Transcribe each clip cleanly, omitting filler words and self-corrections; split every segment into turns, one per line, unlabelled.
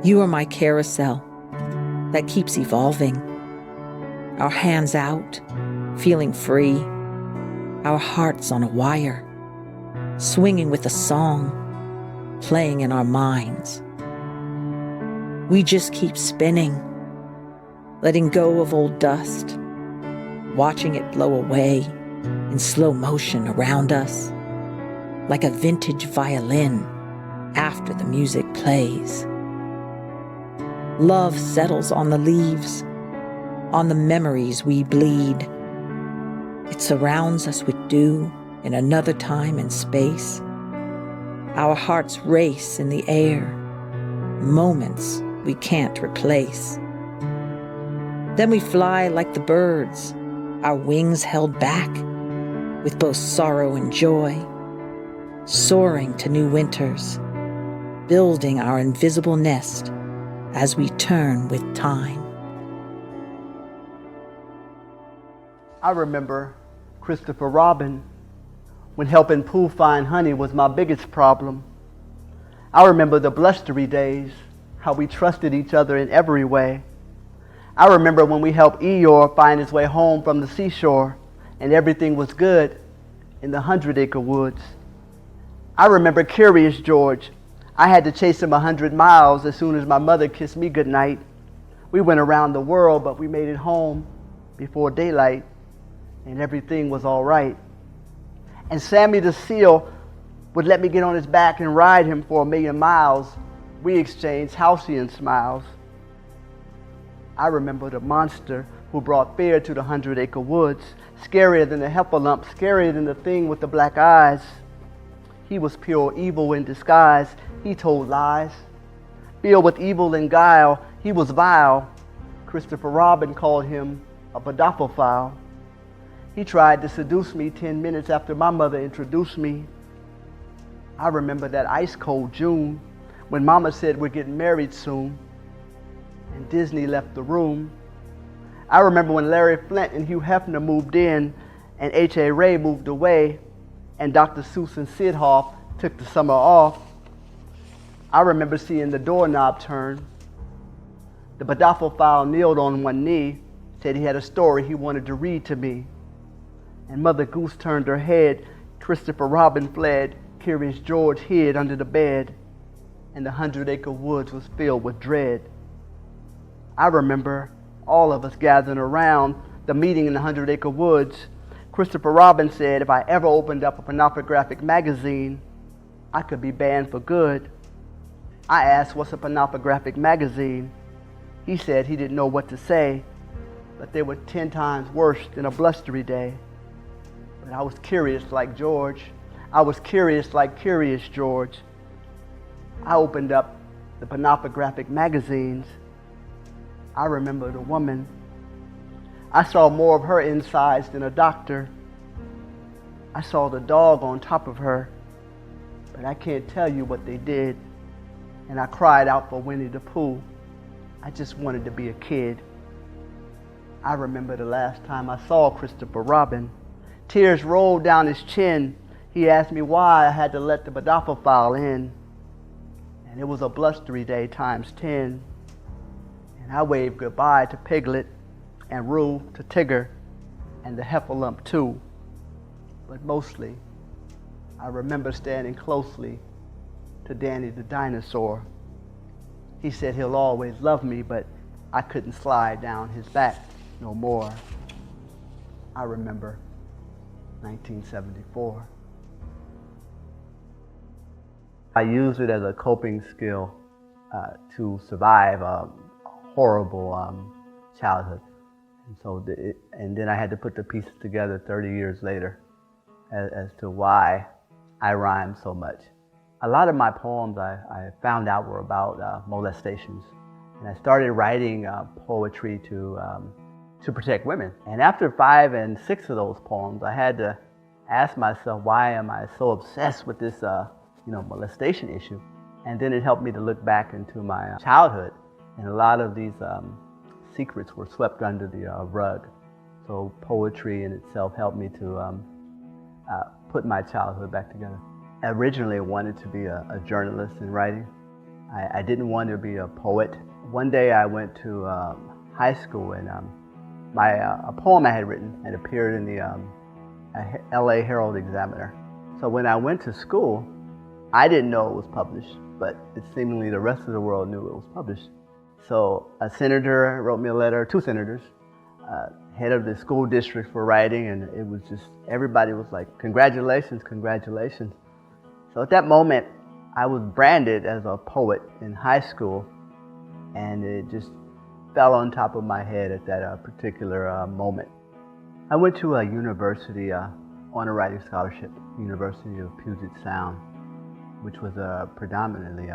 You are my carousel that keeps evolving. Our hands out, feeling free. Our hearts on a wire, swinging with a song, playing in our minds. We just keep spinning, letting go of old dust, watching it blow away in slow motion around us, like a vintage violin after the music plays. Love settles on the leaves, on the memories we bleed. It surrounds us with dew in another time and space. Our hearts race in the air, moments we can't replace. Then we fly like the birds, our wings held back, with both sorrow and joy, soaring to new winters, building our invisible nest as we turn with time.
I remember Christopher Robin when helping Pooh find honey was my biggest problem. I remember the blustery days, how we trusted each other in every way. I remember when we helped Eeyore find his way home from the seashore and everything was good in the 100-acre woods. I remember Curious George. I had to chase him 100 miles as soon as my mother kissed me goodnight. We went around the world, but we made it home before daylight, and everything was all right. And Sammy the Seal would let me get on his back and ride him for 1,000,000 miles. We exchanged halcyon smiles. I remember the monster who brought fear to the 100-acre woods, scarier than the heffalump, scarier than the thing with the black eyes. He was pure evil in disguise. He told lies. Filled with evil and guile, he was vile. Christopher Robin called him a pedophile. He tried to seduce me 10 minutes after my mother introduced me. I remember that ice-cold June when Mama said we're getting married soon, and Disney left the room. I remember when Larry Flint and Hugh Hefner moved in, and H.A. Ray moved away, and Dr. Seuss and Sid Hoff took the summer off. I remember seeing the doorknob turn. The pedophile kneeled on one knee, said he had a story he wanted to read to me. And Mother Goose turned her head. Christopher Robin fled. Curious George hid under the bed. And the 100-acre woods was filled with dread. I remember all of us gathering around the meeting in the 100-acre woods. Christopher Robin said if I ever opened up a pornographic magazine, I could be banned for good. I asked, what's a pornographic magazine? He said he didn't know what to say, but they were 10 times worse than a blustery day. But I was curious like George. I was curious like Curious George. I opened up the pornographic magazines. I remember the woman. I saw more of her insides than a doctor. I saw the dog on top of her, but I can't tell you what they did. And I cried out for Winnie the Pooh. I just wanted to be a kid. I remember the last time I saw Christopher Robin. Tears rolled down his chin. He asked me why I had to let the pedophile in. And it was a blustery day times 10. And I waved goodbye to Piglet and Roo to Tigger and the heffalump too. But mostly, I remember standing closely to Danny the dinosaur. He said he'll always love me, but I couldn't slide down his back no more. I remember 1974. I used it as a coping skill to survive a horrible childhood. And then I had to put the pieces together 30 years later as to why I rhyme so much. A lot of my poems I found out were about molestations. And I started writing poetry to protect women. And after 5 and 6 of those poems, I had to ask myself, why am I so obsessed with this molestation issue? And then it helped me to look back into my childhood. And a lot of these secrets were swept under the rug. So poetry in itself helped me to put my childhood back together. Originally, I wanted to be a journalist in writing, I didn't want to be a poet. One day I went to high school and a poem I had written had appeared in the LA Herald Examiner. So when I went to school, I didn't know it was published, but it seemingly the rest of the world knew it was published. So a senator wrote me a letter, two senators, head of the school district for writing, and it was just, everybody was like, congratulations, congratulations. So at that moment, I was branded as a poet in high school, and it just fell on top of my head at that particular moment. I went to a university on a writing scholarship, University of Puget Sound, which was a predominantly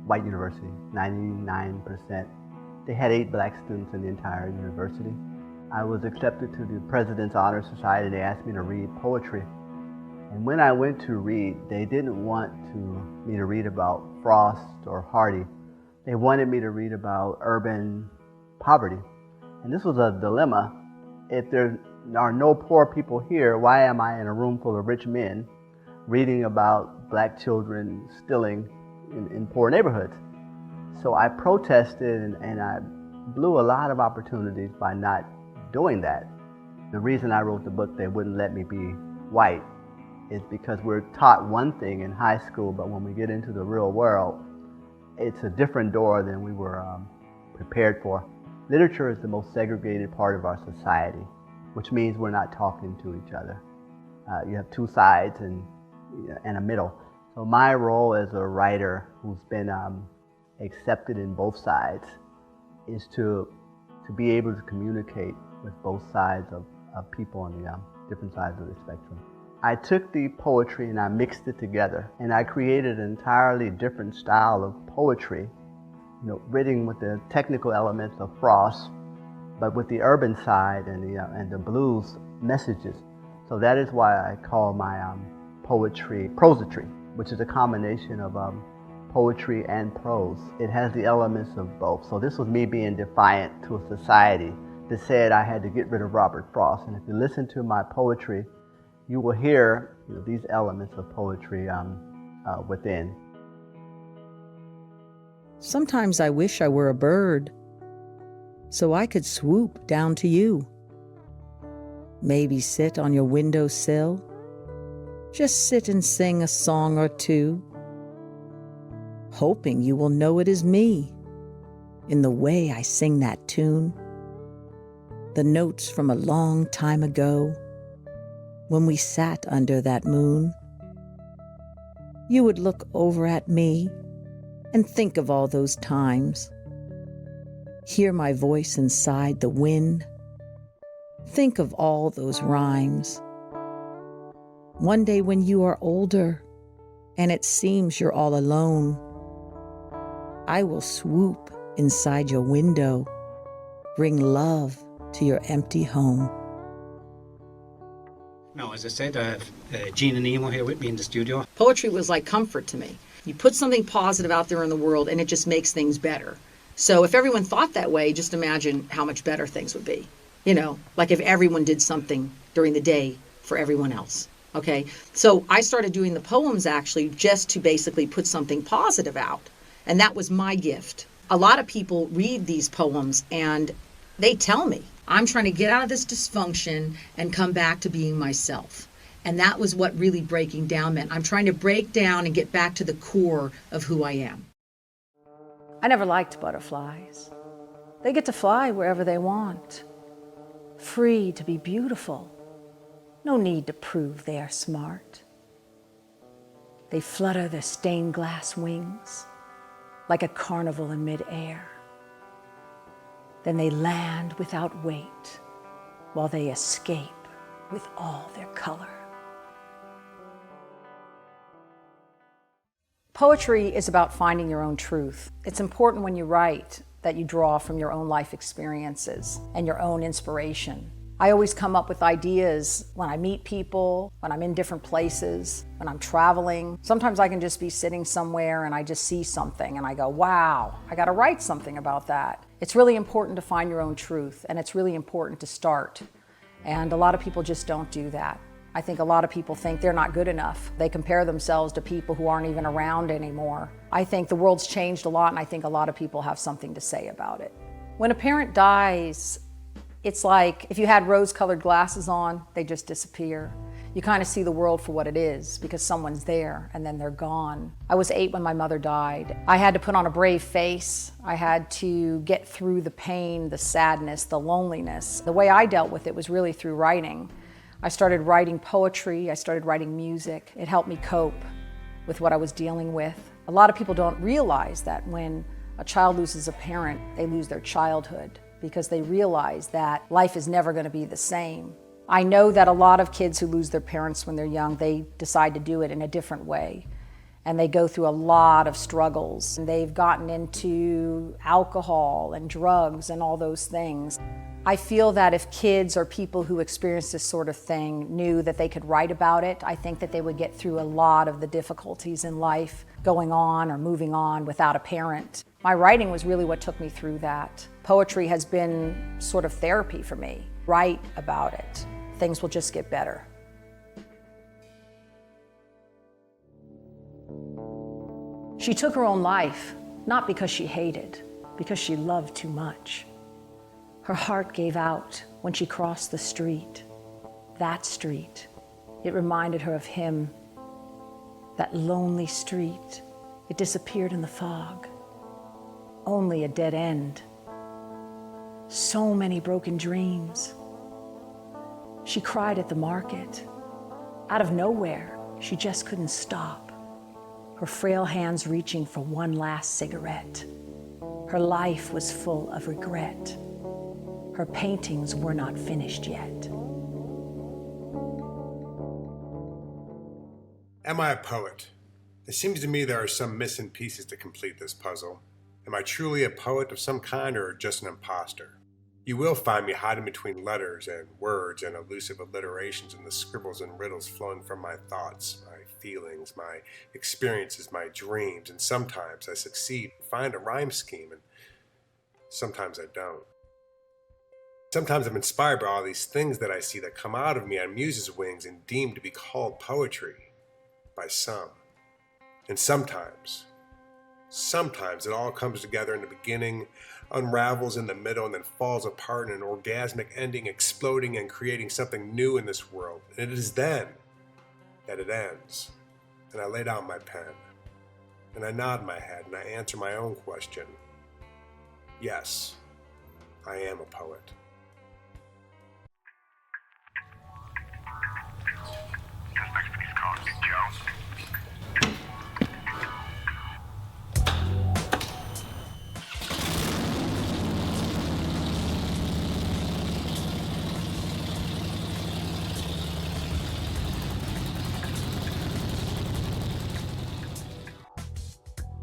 white university, 99%. They had 8 black students in the entire university. I was accepted to the President's Honor Society. They asked me to read poetry. And when I went to read, they didn't want me to read about Frost or Hardy. They wanted me to read about urban poverty. And this was a dilemma. If there are no poor people here, why am I in a room full of rich men reading about black children stealing in poor neighborhoods? So I protested and I blew a lot of opportunities by not doing that. The reason I wrote the book, They Wouldn't Let Me Be White, is because we're taught one thing in high school, but when we get into the real world, it's a different door than we were prepared for. Literature is the most segregated part of our society, which means we're not talking to each other. You have two sides and a middle. So my role as a writer who's been accepted in both sides is to be able to communicate with both sides of people on the different sides of the spectrum. I took the poetry and I mixed it together, and I created an entirely different style of poetry, written with the technical elements of Frost, but with the urban side and the blues messages. So that is why I call my poetry prosody, which is a combination of poetry and prose. It has the elements of both. So this was me being defiant to a society that said I had to get rid of Robert Frost. And if you listen to my poetry, you will hear these elements of poetry within.
Sometimes I wish I were a bird, so I could swoop down to you. Maybe sit on your windowsill, just sit and sing a song or two, hoping you will know it is me in the way I sing that tune. The notes from a long time ago, when we sat under that moon. You would look over at me and think of all those times. Hear my voice inside the wind. Think of all those rhymes. One day when you are older and it seems you're all alone, I will swoop inside your window, bring love to your empty home.
No, as I said, I have Gina and Nemo here with me in the studio.
Poetry was like comfort to me. You put something positive out there in the world and it just makes things better. So if everyone thought that way, just imagine how much better things would be. Like if everyone did something during the day for everyone else. Okay, so I started doing the poems actually just to basically put something positive out. And that was my gift. A lot of people read these poems and they tell me, I'm trying to get out of this dysfunction and come back to being myself. And that was what really breaking down meant. I'm trying to break down and get back to the core of who I am.
I never liked butterflies. They get to fly wherever they want. Free to be beautiful. No need to prove they are smart. They flutter their stained glass wings like a carnival in midair. Then they land without weight while they escape with all their color. Poetry is about finding your own truth. It's important when you write that you draw from your own life experiences and your own inspiration. I always come up with ideas when I meet people, when I'm in different places, when I'm traveling. Sometimes I can just be sitting somewhere and I just see something and I go, wow, I gotta write something about that. It's really important to find your own truth, and it's really important to start. And a lot of people just don't do that. I think a lot of people think they're not good enough. They compare themselves to people who aren't even around anymore. I think the world's changed a lot, and I think a lot of people have something to say about it. When a parent dies, it's like if you had rose-colored glasses on, they just disappear. You kind of see the world for what it is because someone's there and then they're gone. I was 8 when my mother died. I had to put on a brave face. I had to get through the pain, the sadness, the loneliness. The way I dealt with it was really through writing. I started writing poetry, I started writing music. It helped me cope with what I was dealing with. A lot of people don't realize that when a child loses a parent, they lose their childhood because they realize that life is never going to be the same. I know that a lot of kids who lose their parents when they're young, they decide to do it in a different way. And they go through a lot of struggles. And they've gotten into alcohol and drugs and all those things. I feel that if kids or people who experience this sort of thing knew that they could write about it, I think that they would get through a lot of the difficulties in life going on or moving on without a parent. My writing was really what took me through that. Poetry has been sort of therapy for me. Write about it. Things will just get better. She took her own life, not because she hated, because she loved too much. Her heart gave out when she crossed the street, that street. It reminded her of him, that lonely street. It disappeared in the fog. Only a dead end. So many broken dreams. She cried at the market. Out of nowhere, she just couldn't stop. Her frail hands reaching for one last cigarette. Her life was full of regret. Her paintings were not finished yet.
Am I a poet? It seems to me there are some missing pieces to complete this puzzle. Am I truly a poet of some kind or just an imposter? You will find me hiding between letters and words and elusive alliterations and the scribbles and riddles flowing from my thoughts, my feelings, my experiences, my dreams, and sometimes I succeed and find a rhyme scheme, and sometimes I don't. Sometimes I'm inspired by all these things that I see that come out of me on muse's wings and deemed to be called poetry by some. And sometimes it all comes together in the beginning, unravels in the middle, and then falls apart in an orgasmic ending, exploding and creating something new in this world. And it is then that it ends. And I lay down my pen, and I nod my head, and I answer my own question. Yes, I am a poet.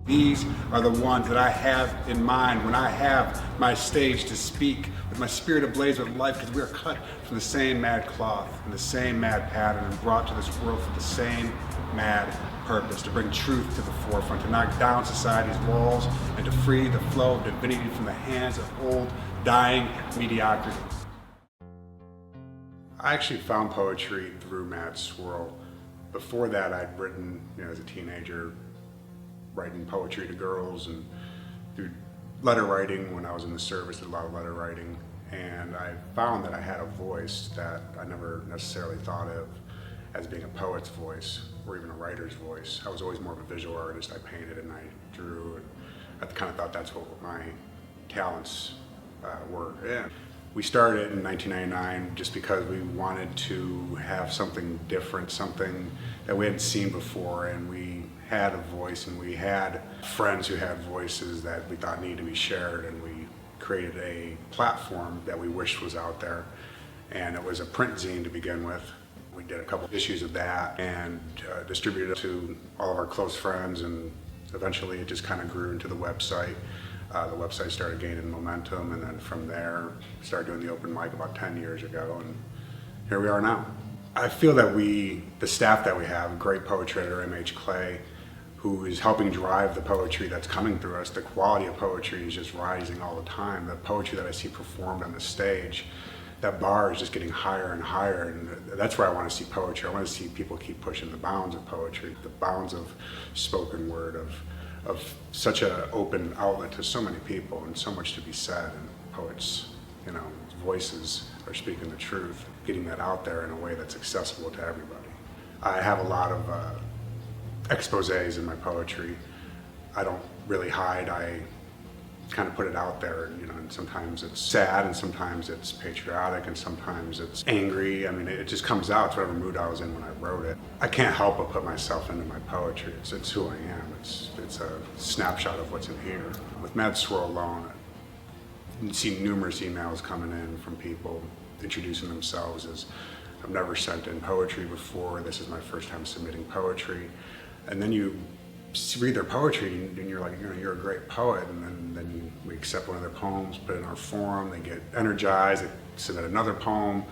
These are the ones that I have in mind when I have my stage to speak with my spirit ablaze with life, because we are cut from the same mad cloth and the same mad pattern and brought to this world for the same mad purpose, to bring truth to the forefront, to knock down society's walls and to free the flow of divinity from the hands of old, dying mediocrity. I actually found poetry through Mad Swirl. Before that, I'd written, as a teenager, writing poetry to girls, and through letter writing when I was in the service, did a lot of letter writing, and I found that I had a voice that I never necessarily thought of as being a poet's voice or even a writer's voice. I was always more of a visual artist. I painted and I drew, and I kind of thought that's what my talents were. Yeah. We started in 1999 just because we wanted to have something different, something that we hadn't seen before, and we had a voice and we had friends who had voices that we thought needed to be shared, and we created a platform that we wished was out there, and it was a print zine to begin with. We did a couple issues of that and distributed it to all of our close friends, and eventually it just kind of grew into the website. The website started gaining momentum, and then from there started doing the open mic about 10 years ago, and here we are now. I feel that the staff that we have, great poetry editor MH Clay, who is helping drive the poetry that's coming through us. The quality of poetry is just rising all the time. The poetry that I see performed on the stage that bar is just getting higher and higher, and that's where I want to see poetry. I want to see people keep pushing the bounds of poetry, the bounds of spoken word, of such an open outlet to so many people and so much to be said, and poets, you know, voices are speaking the truth, getting that out there in a way that's accessible to everybody. I have a lot of exposés in my poetry. I don't really hide. I kind of put it out there, you know, and sometimes it's sad, and sometimes it's patriotic, and sometimes it's angry. I mean, it just comes out. It's whatever mood I was in when I wrote it. I can't help but put myself into my poetry. It's who I am. It's a snapshot of what's in here. With Mad Swirl alone, I've seen numerous emails coming in from people introducing themselves as, I've never sent in poetry before, this is my first time submitting poetry. And then you read their poetry and you're like, you know, you're a great poet, and then we accept one of their poems, put it in our forum, they get energized, they submit another poem,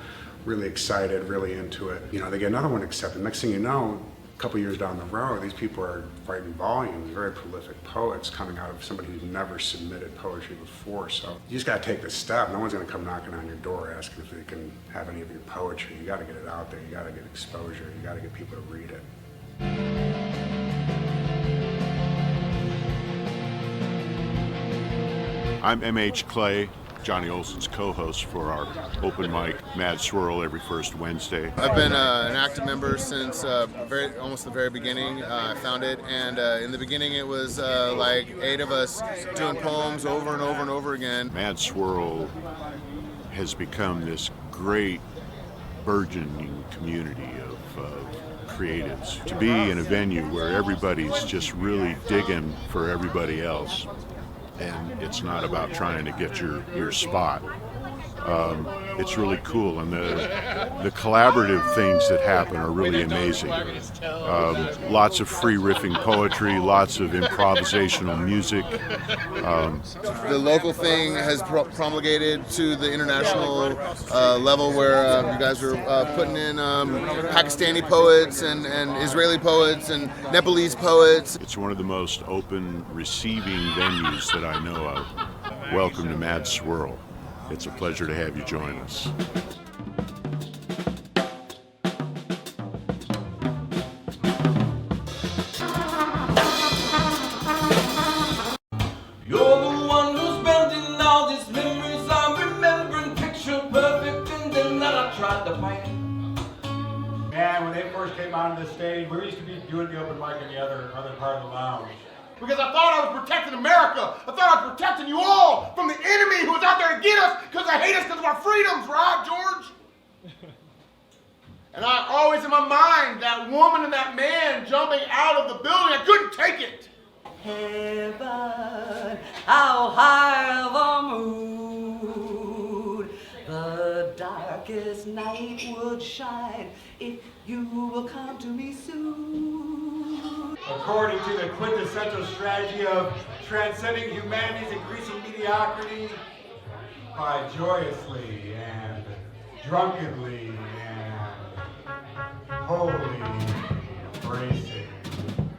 really excited, really into it. You know, they get another one accepted. Next thing you know, a couple years down the road, these people are writing volumes, very prolific poets coming out of somebody who's never submitted poetry before. So you just gotta take the step. No one's gonna come knocking on your door asking if they can have any of your poetry. You gotta get it out there, you gotta get exposure, you gotta get people to read it.
I'm M.H. Clay, Jonny Olson's co-host for our open mic Mad Swirl every first Wednesday.
I've been an active member since almost the very beginning. I found it, and in the beginning it was like 8 of us doing poems over and over and over again.
Mad Swirl has become this great burgeoning community of creatives. To be in a venue where everybody's just really digging for everybody else, and it's not about trying to get your spot. It's really cool, and the collaborative things that happen are really amazing. Lots of free riffing poetry, lots of improvisational music.
The local thing has promulgated to the international level, where you guys are putting in Pakistani poets and Israeli poets and Nepalese poets.
It's one of the most open, receiving venues that I know of. Welcome to Mad Swirl. It's a pleasure to have you join us.
You're the one who's bending all these memories I'm remembering, picture perfect, and then that I tried to find.
Man, when they first came onto the stage, we used to be doing the open mic in the other part of the lounge.
Because I thought I was protecting America. I thought I was protecting you all from the enemy who was out there to get us because they hate us because of our freedoms, right, George? And I always in my mind, that woman and that man jumping out of the building, I couldn't take it.
Heaven, how high of a moon the darkest night would shine if you will come to me soon.
According to the quintessential strategy of transcending humanity's increasing mediocrity by joyously and drunkenly and wholly embracing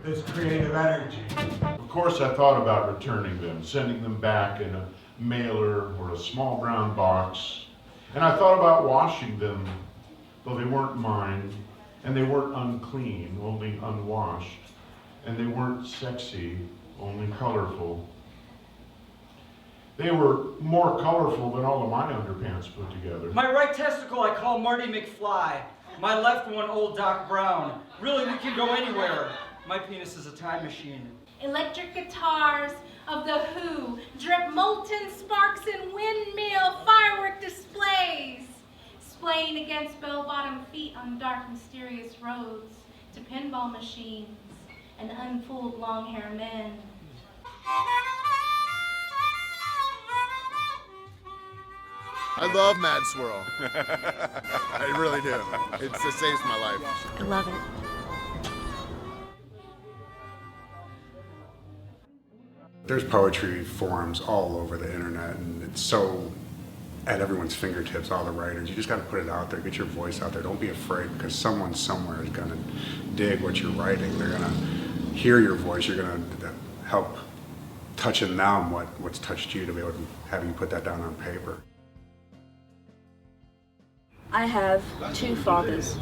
this creative energy.
Of course, I thought about returning them, sending them back in a mailer or a small brown box. And I thought about washing them, though they weren't mine, and they weren't unclean, only unwashed. And they weren't sexy, only colorful. They were more colorful than all of my underpants put together.
My right testicle I call Marty McFly. My left one, Old Doc Brown. Really, we can go anywhere. My penis is a time machine.
Electric guitars of the Who drip molten sparks in windmill firework displays, splaying against bell-bottom feet on dark, mysterious roads to pinball machines and unfooled long-hair men.
I love Mad Swirl. I really do. It saves my life.
I love it.
There's poetry forums all over the internet, and it's so at everyone's fingertips, all the writers. You just got to put it out there, get your voice out there. Don't be afraid, because someone somewhere is going to dig what you're writing. They're going to hear your voice. You're going to help touch in them what's touched you, to be able to have you put that down on paper.
I have two fathers,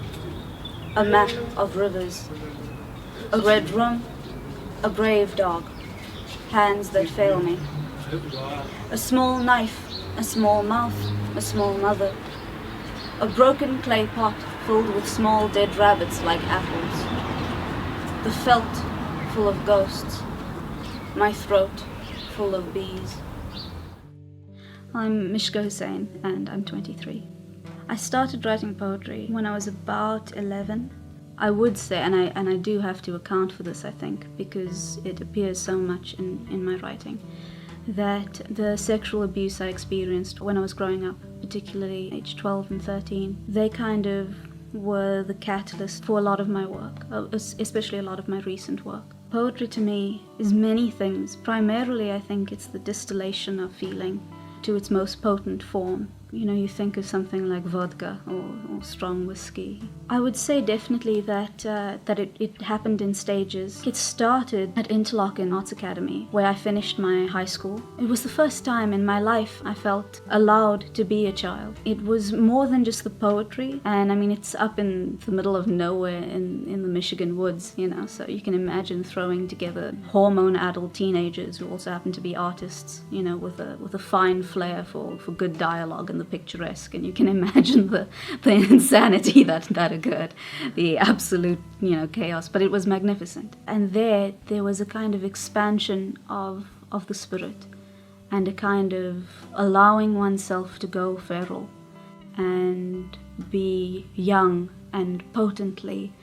a map of rivers, a red room, a brave dog, hands that fail me, a small knife, a small mouth, a small mother, a broken clay pot filled with small dead rabbits like apples, the felt full of ghosts, my throat full of bees. I'm Mishka Hussain and I'm 23. I started writing poetry when I was about 11. I would say, and I do have to account for this, I think, because it appears so much in my writing, that the sexual abuse I experienced when I was growing up, particularly age 12 and 13, they kind of were the catalyst for a lot of my work, especially a lot of my recent work. Poetry to me is many things. Primarily, I think it's the distillation of feeling to its most potent form. You know, you think of something like vodka or strong whiskey. I would say definitely that it happened in stages. It started at Interlochen Arts Academy, where I finished my high school. It was the first time in my life I felt allowed to be a child. It was more than just the poetry, and I mean, it's up in the middle of nowhere in the Michigan woods, you know, so you can imagine throwing together hormone-addled teenagers who also happen to be artists, you know, with a fine flair for good dialogue and the picturesque, and you can imagine the insanity that occurred, the absolute, you know, chaos. But it was magnificent, and there was a kind of expansion of the spirit, and a kind of allowing oneself to go feral and be young and potently,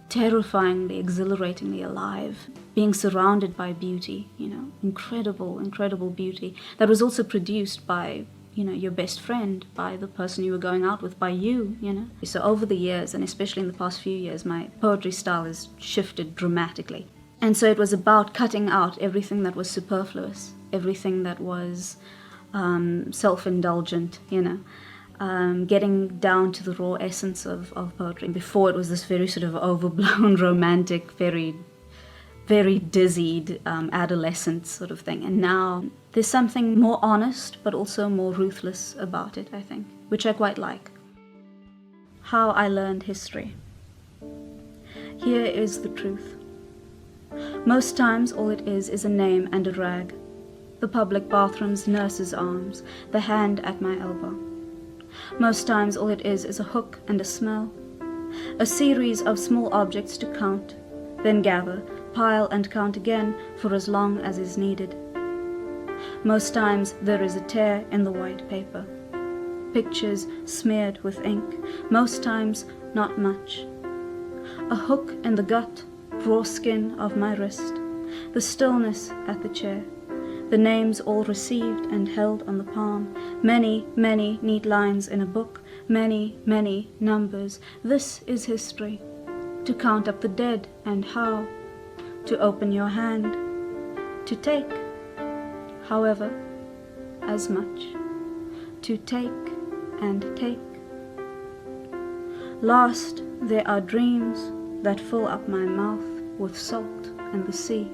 terrifyingly, exhilaratingly alive, being surrounded by beauty, you know, incredible beauty that was also produced by, you know, your best friend, by the person you were going out with, by you, you know. So over the years, and especially in the past few years, my poetry style has shifted dramatically. And so it was about cutting out everything that was superfluous, everything that was self-indulgent, you know, getting down to the raw essence of poetry. Before, it was this very sort of overblown, romantic, very dizzied adolescent sort of thing. And now there's something more honest, but also more ruthless about it, I think, which I quite like. How I learned history. Here is the truth. Most times all it is a name and a rag. The public bathroom's nurse's arms, the hand at my elbow. Most times all it is a hook and a smell. A series of small objects to count, then gather, pile and count again for as long as is needed. Most times there is a tear in the white paper, pictures smeared with ink, most times not much. A hook in the gut, raw skin of my wrist, the stillness at the chair, the names all received and held on the palm, many neat lines in a book, many numbers. This is history. To count up the dead and how, to open your hand, to take, however, as much, to take and take. Last, there are dreams that fill up my mouth with salt and the sea.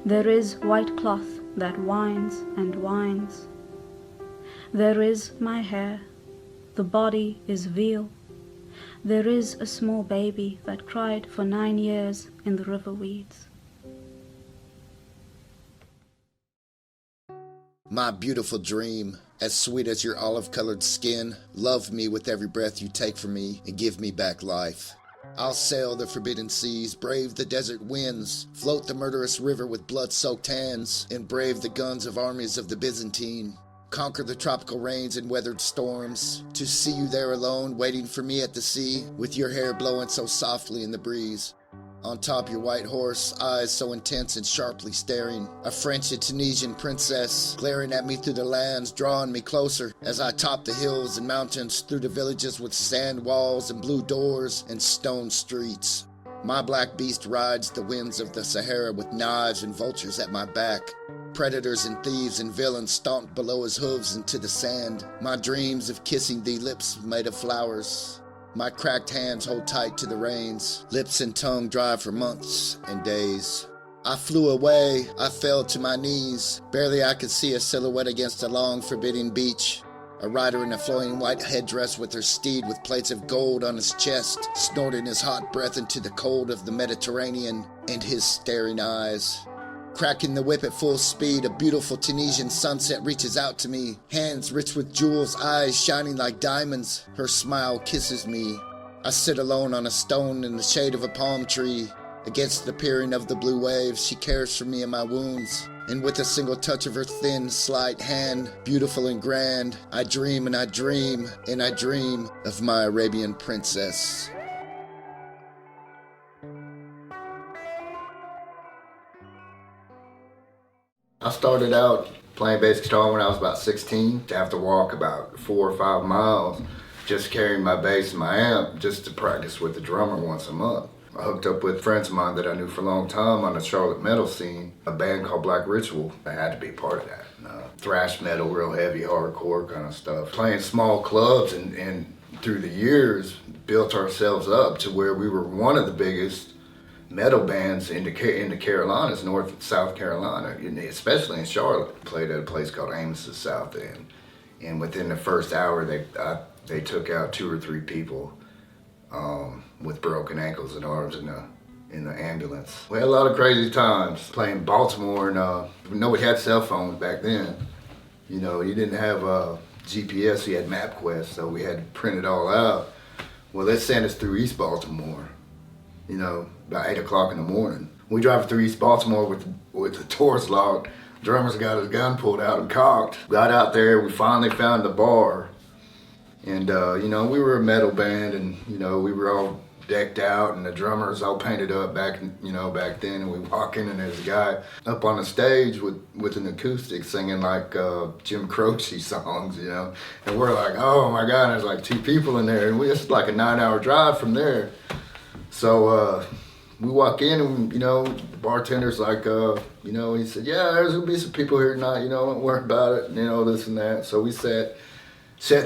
There is white cloth that whines and whines. There is my hair, the body is veal. There is a small baby that cried for 9 years in the river weeds.
My beautiful dream, as sweet as your olive-colored skin, love me with every breath you take from me and give me back life. I'll sail the forbidden seas, brave the desert winds, float the murderous river with blood-soaked hands, and brave the guns of armies of the Byzantine. Conquer the tropical rains and weathered storms, to see you there alone, waiting for me at the sea, with your hair blowing so softly in the breeze. On top your white horse, eyes so intense and sharply staring, a French and Tunisian princess, glaring at me through the lands, drawing me closer, as I top the hills and mountains, through the villages with sand walls and blue doors and stone streets. My black beast rides the winds of the Sahara with knives and vultures at my back. Predators and thieves and villains stomp below his hooves into the sand. My dreams of kissing thee, lips made of flowers. My cracked hands hold tight to the reins, lips and tongue dry for months and days. I flew away, I fell to my knees. Barely I could see a silhouette against a long, forbidding beach. A rider in a flowing white headdress with her steed with plates of gold on his chest, snorting his hot breath into the cold of the Mediterranean and his staring eyes. Cracking the whip at full speed, a beautiful Tunisian sunset reaches out to me, hands rich with jewels, eyes shining like diamonds. Her smile kisses me. I sit alone on a stone in the shade of a palm tree. Against the peering of the blue waves, she cares for me and my wounds. And with a single touch of her thin, slight hand, beautiful and grand, I dream and I dream and I dream of my Arabian princess.
I started out playing bass guitar when I was about 16. I have to walk about 4 or 5 miles just carrying my bass and my amp just to practice with the drummer once a month. I hooked up with friends of mine that I knew for a long time on the Charlotte metal scene, a band called Black Ritual. I had to be part of that. Thrash metal, real heavy, hardcore kind of stuff. Playing small clubs and through the years built ourselves up to where we were one of the biggest metal bands in the Carolinas, North and South Carolina, especially in Charlotte. Played at a place called Amos's South End. And within the first hour, they took out 2 or 3 people with broken ankles and arms in the ambulance. We had a lot of crazy times playing Baltimore, and nobody had cell phones back then. You know, you didn't have GPS, you had MapQuest, so we had to print it all out. Well, they sent us through East Baltimore, you know, about 8 o'clock in the morning. We drive through East Baltimore with the doors locked. Drummer's got his gun pulled out and cocked. Got out there, we finally found the bar. And, you know, we were a metal band, and, you know, we were all decked out, and the drummers all painted up back then, and we walk in, and there's a guy up on the stage with an acoustic singing like Jim Croce songs, you know, and we're like, oh my God, there's like 2 people in there, and it's like a 9-hour drive from there. So we walk in, and, you know, the bartender's like, you know, he said, yeah, there's gonna be some people here tonight, you know, don't worry about it, you know, this and that. So we sat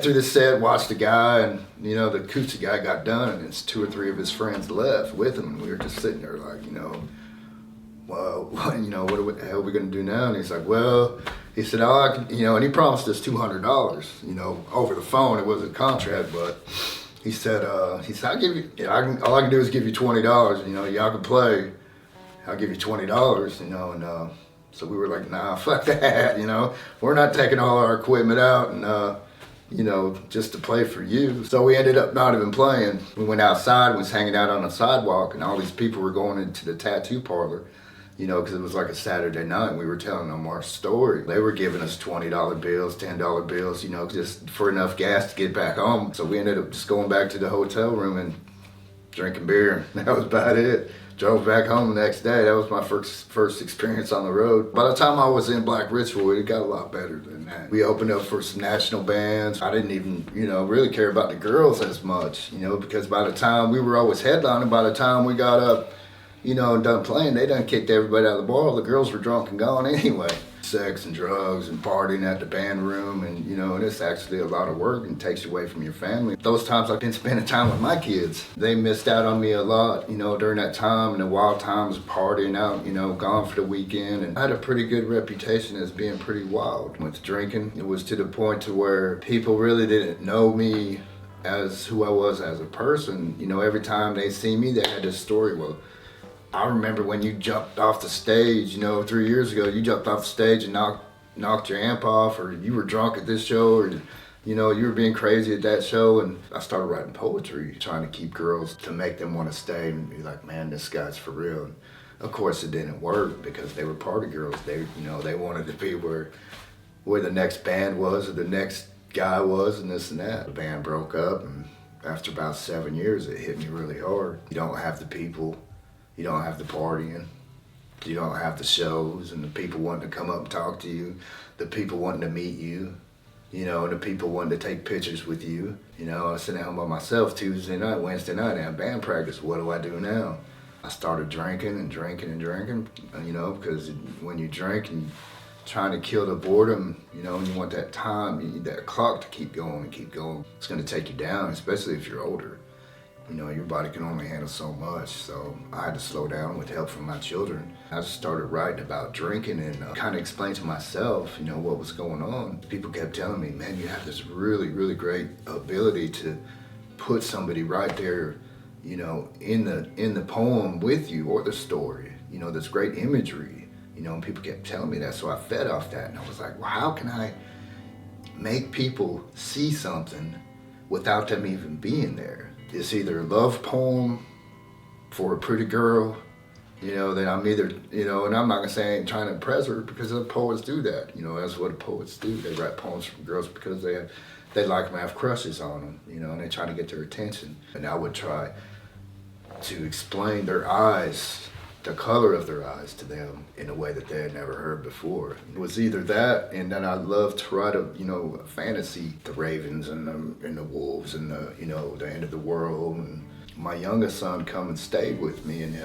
through the set, watched the guy, and, you know, the acoustic guy got done, and it's 2 or 3 of his friends left with him, and we were just sitting there like, you know, well, you know, what the hell are we gonna do now? And he's like, well, he said, you know, and he promised us $200, you know, over the phone. It wasn't a contract, but he said, I'll give you, all I can do is give you $20, you know, y'all can play, I'll give you $20, you know, and so we were like, nah, fuck that, you know, we're not taking all our equipment out, and, you know, just to play for you. So we ended up not even playing. We went outside, was hanging out on the sidewalk, and all these people were going into the tattoo parlor, you know, because it was like a Saturday night, and we were telling them our story. They were giving us $20 bills, $10 bills, you know, just for enough gas to get back home. So we ended up just going back to the hotel room and drinking beer. That was about it. Drove back home the next day. That was my first experience on the road. By the time I was in Black Ritual, it got a lot better than that. We opened up for some national bands. I didn't even, you know, really care about the girls as much, you know, because by the time we were always headlining, by the time we got up, you know, and done playing, they done kicked everybody out of the bar. The girls were drunk and gone anyway. Sex and drugs and partying at the band room, and, you know, and it's actually a lot of work and takes you away from your family. Those times I've been spending time with my kids. They missed out on me a lot, you know, during that time, and the wild times partying out, you know, gone for the weekend. And I had a pretty good reputation as being pretty wild. With drinking, it was to the point to where people really didn't know me as who I was as a person. You know, every time they see me, they had this story. Well, I remember when you jumped off the stage, you know, 3 years ago, you jumped off the stage and knocked your amp off, or you were drunk at this show, or, you know, you were being crazy at that show. And I started writing poetry, trying to keep girls, to make them want to stay and be like, man, this guy's for real. And of course it didn't work, because they were party girls. They, you know, they wanted to be where the next band was, or the next guy was, and this and that. The band broke up, and after about 7 years, it hit me really hard. You don't have the people. You don't have the partying, you don't have the shows, and the people wanting to come up and talk to you, the people wanting to meet you, you know, and the people wanting to take pictures with you. You know, I was sitting at home by myself Tuesday night, Wednesday night, and band practice. What do I do now? I started drinking and drinking and drinking, you know, because when you drink and trying to kill the boredom, you know, and you want that time, you need that clock to keep going and keep going. It's going to take you down, especially if you're older. You know, your body can only handle so much, so I had to slow down with help from my children. I just started writing about drinking and kind of explained to myself, you know, what was going on. People kept telling me, man, you have this really, really great ability to put somebody right there, you know, in the poem with you or the story. You know, this great imagery, you know, and people kept telling me that, so I fed off that, and I was like, well, how can I make people see something without them even being there? It's either a love poem for a pretty girl, you know, that I'm either, you know, and I'm not gonna say I ain't trying to impress her, because the poets do that. You know, that's what poets do. They write poems for girls because they like them, have crushes on them, you know, and they try to get their attention. And I would try to explain their eyes, the color of their eyes to them in a way that they had never heard before. It was either that, and then I loved to write a, you know, a fantasy, the ravens and the wolves and the, you know, the end of the world. And my youngest son come and stayed with me, and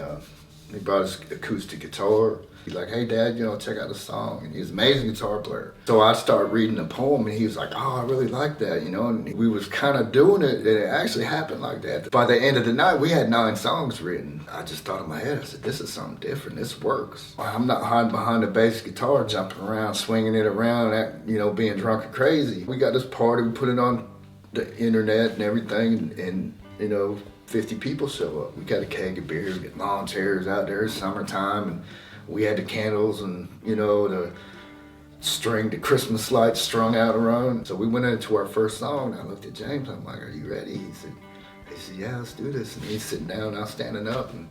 he brought his acoustic guitar. He's like, hey Dad, you know, check out the song. And he's an amazing guitar player. So I started reading the poem, and he was like, oh, I really like that, you know, and we was kind of doing it, and it actually happened like that. By the end of the night, we had 9 songs written. I just thought in my head, I said, this is something different, this works. I'm not hiding behind the bass guitar, jumping around, swinging it around, you know, being drunk and crazy. We got this party, we put it on the internet and everything, and you know, 50 people show up. We got a keg of beer, we get lawn chairs out there, it's summertime, and we had the candles and, you know, the Christmas lights strung out around. So we went into our first song, and I looked at James, I'm like, are you ready? He said, yeah, let's do this. And he's sitting down, I was standing up, and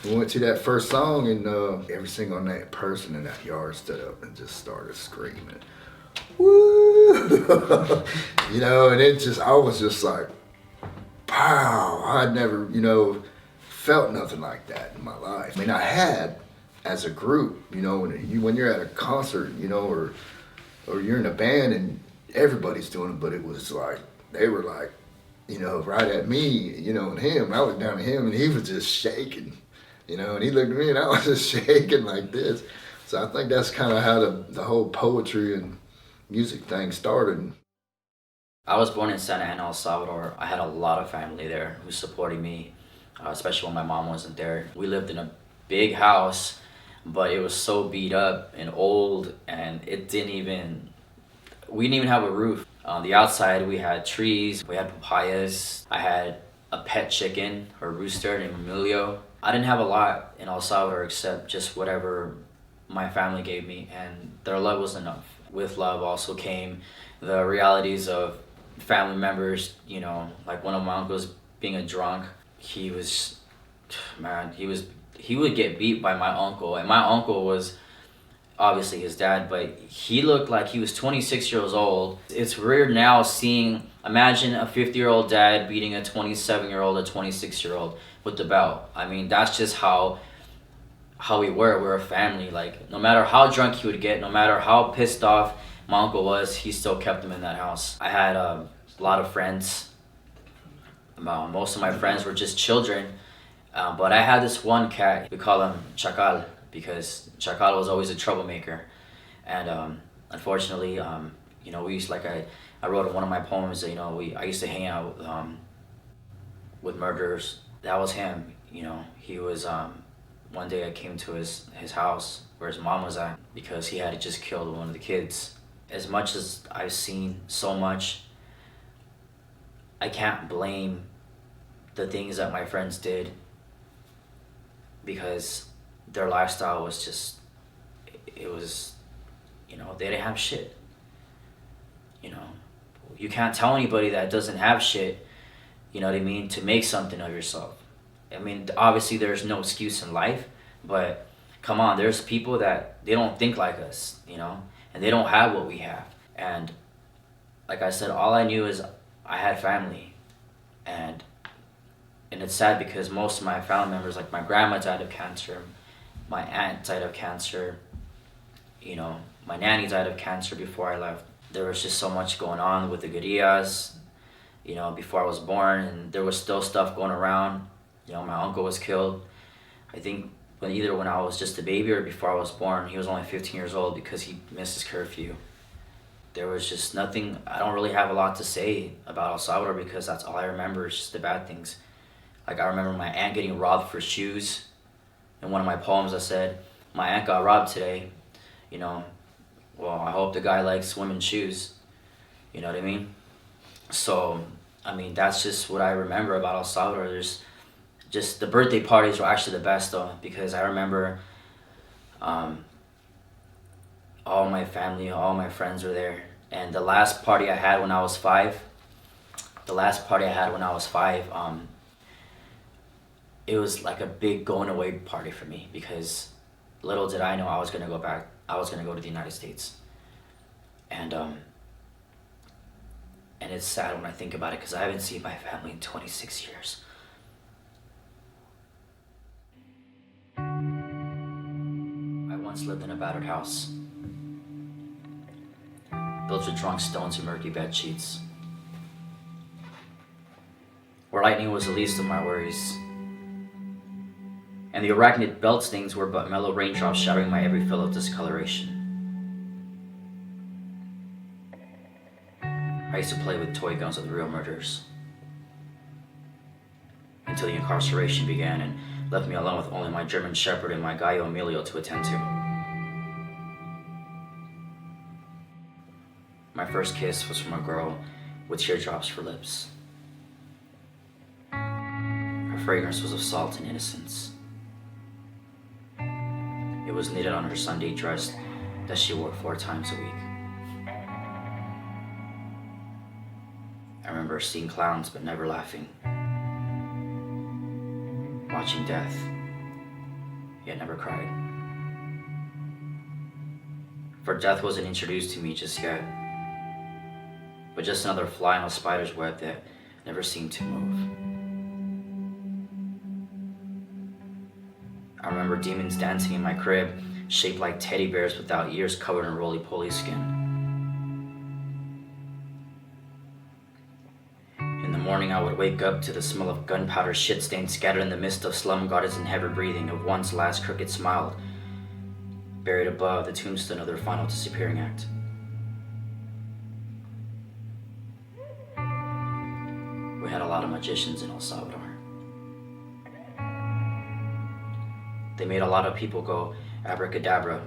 we went to that first song, and every single person in that yard stood up and just started screaming. Woo! You know, and I was just like, wow, I'd never, you know, felt nothing like that in my life. I mean, I had, as a group, you know, when you're at a concert, you know, or you're in a band and everybody's doing it, but it was like, they were like, you know, right at me, you know, and him. I looked down at him, and he was just shaking, you know, and he looked at me, and I was just shaking like this. So I think that's kind of how the whole poetry and music thing started.
I was born in Santa Ana, El Salvador. I had a lot of family there who supported me, especially when my mom wasn't there. We lived in a big house, but it was so beat up and old, and we didn't even have a roof. On the outside, we had trees, we had papayas. I had a pet chicken or rooster named Emilio. I didn't have a lot in El Salvador except just whatever my family gave me, and their love was enough. With love also came the realities of family members, you know, like one of my uncles being a drunk. He would get beat by my uncle, and my uncle was obviously his dad, but he looked like he was 26 years old. It's weird now imagine a 50-year-old dad beating a 27-year-old, a 26-year-old with the belt. I mean, that's just how we were. We're a family. Like, no matter how drunk he would get, no matter how pissed off my uncle was, he still kept him in that house. I had a lot of friends. Most of my friends were just children. But I had this one cat, we call him Chacal, because Chacal was always a troublemaker. And unfortunately, you know, I wrote in one of my poems that, you know, I used to hang out with murderers. That was him, you know. He was, one day I came to his house where his mom was at, because he had just killed one of the kids. As much as I've seen so much, I can't blame the things that my friends did, because their lifestyle was just, it was, you know, they didn't have shit. You know, you can't tell anybody that doesn't have shit, you know what I mean, to make something of yourself. I mean, obviously there's no excuse in life, but come on, there's people that they don't think like us, you know, and they don't have what we have. And like I said, all I knew is I had family, and it's sad because most of my family members, like my grandma died of cancer, my aunt died of cancer, you know, my nanny died of cancer before I left. There was just so much going on with the guerrillas, you know, before I was born, and there was still stuff going around. You know, my uncle was killed, I think either when I was just a baby or before I was born. He was only 15 years old because he missed his curfew. There was just nothing. I don't really have a lot to say about El Salvador because that's all I remember is just the bad things. Like I remember my aunt getting robbed for shoes. In one of my poems I said, my aunt got robbed today. You know, well, I hope the guy likes women's shoes. You know what I mean? So, I mean, that's just what I remember about El Salvador. There's just, the birthday parties were actually the best though, because I remember all my family, all my friends were there. And the last party I had when I was five, it was like a big going away party for me, because little did I know I was gonna go back. I was gonna go to the United States. And it's sad when I think about it, because I haven't seen my family in 26 years. I once lived in a battered house, built with drunk stones and murky bed sheets, where lightning was the least of my worries, and the arachnid belt stings were but mellow raindrops showering my every fill of discoloration. I used to play with toy guns with real murderers, until the incarceration began and left me alone with only my German Shepherd and my Gallo Emilio to attend to. My first kiss was from a girl with teardrops for lips. Her fragrance was of salt and innocence. It was knitted on her Sunday dress that she wore 4 times a week. I remember seeing clowns but never laughing, watching death, yet never cried. For death wasn't introduced to me just yet, but just another fly in a spider's web that never seemed to move. I remember demons dancing in my crib, shaped like teddy bears without ears, covered in roly-poly skin. In the morning, I would wake up to the smell of gunpowder shit stains scattered in the mist of slum gardens and heavy breathing of one's last crooked smile, buried above the tombstone of their final disappearing act. We had a lot of magicians in El Salvador. They made a lot of people go abracadabra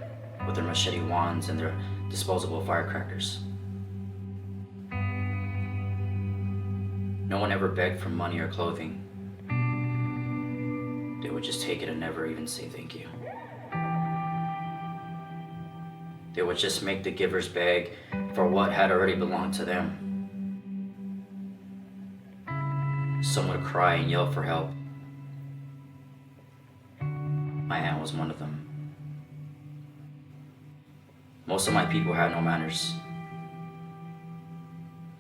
with their machete wands and their disposable firecrackers. No one ever begged for money or clothing. They would just take it and never even say thank you. They would just make the givers beg for what had already belonged to them. Some would cry and yell for help. My aunt was one of them. Most of my people had no manners.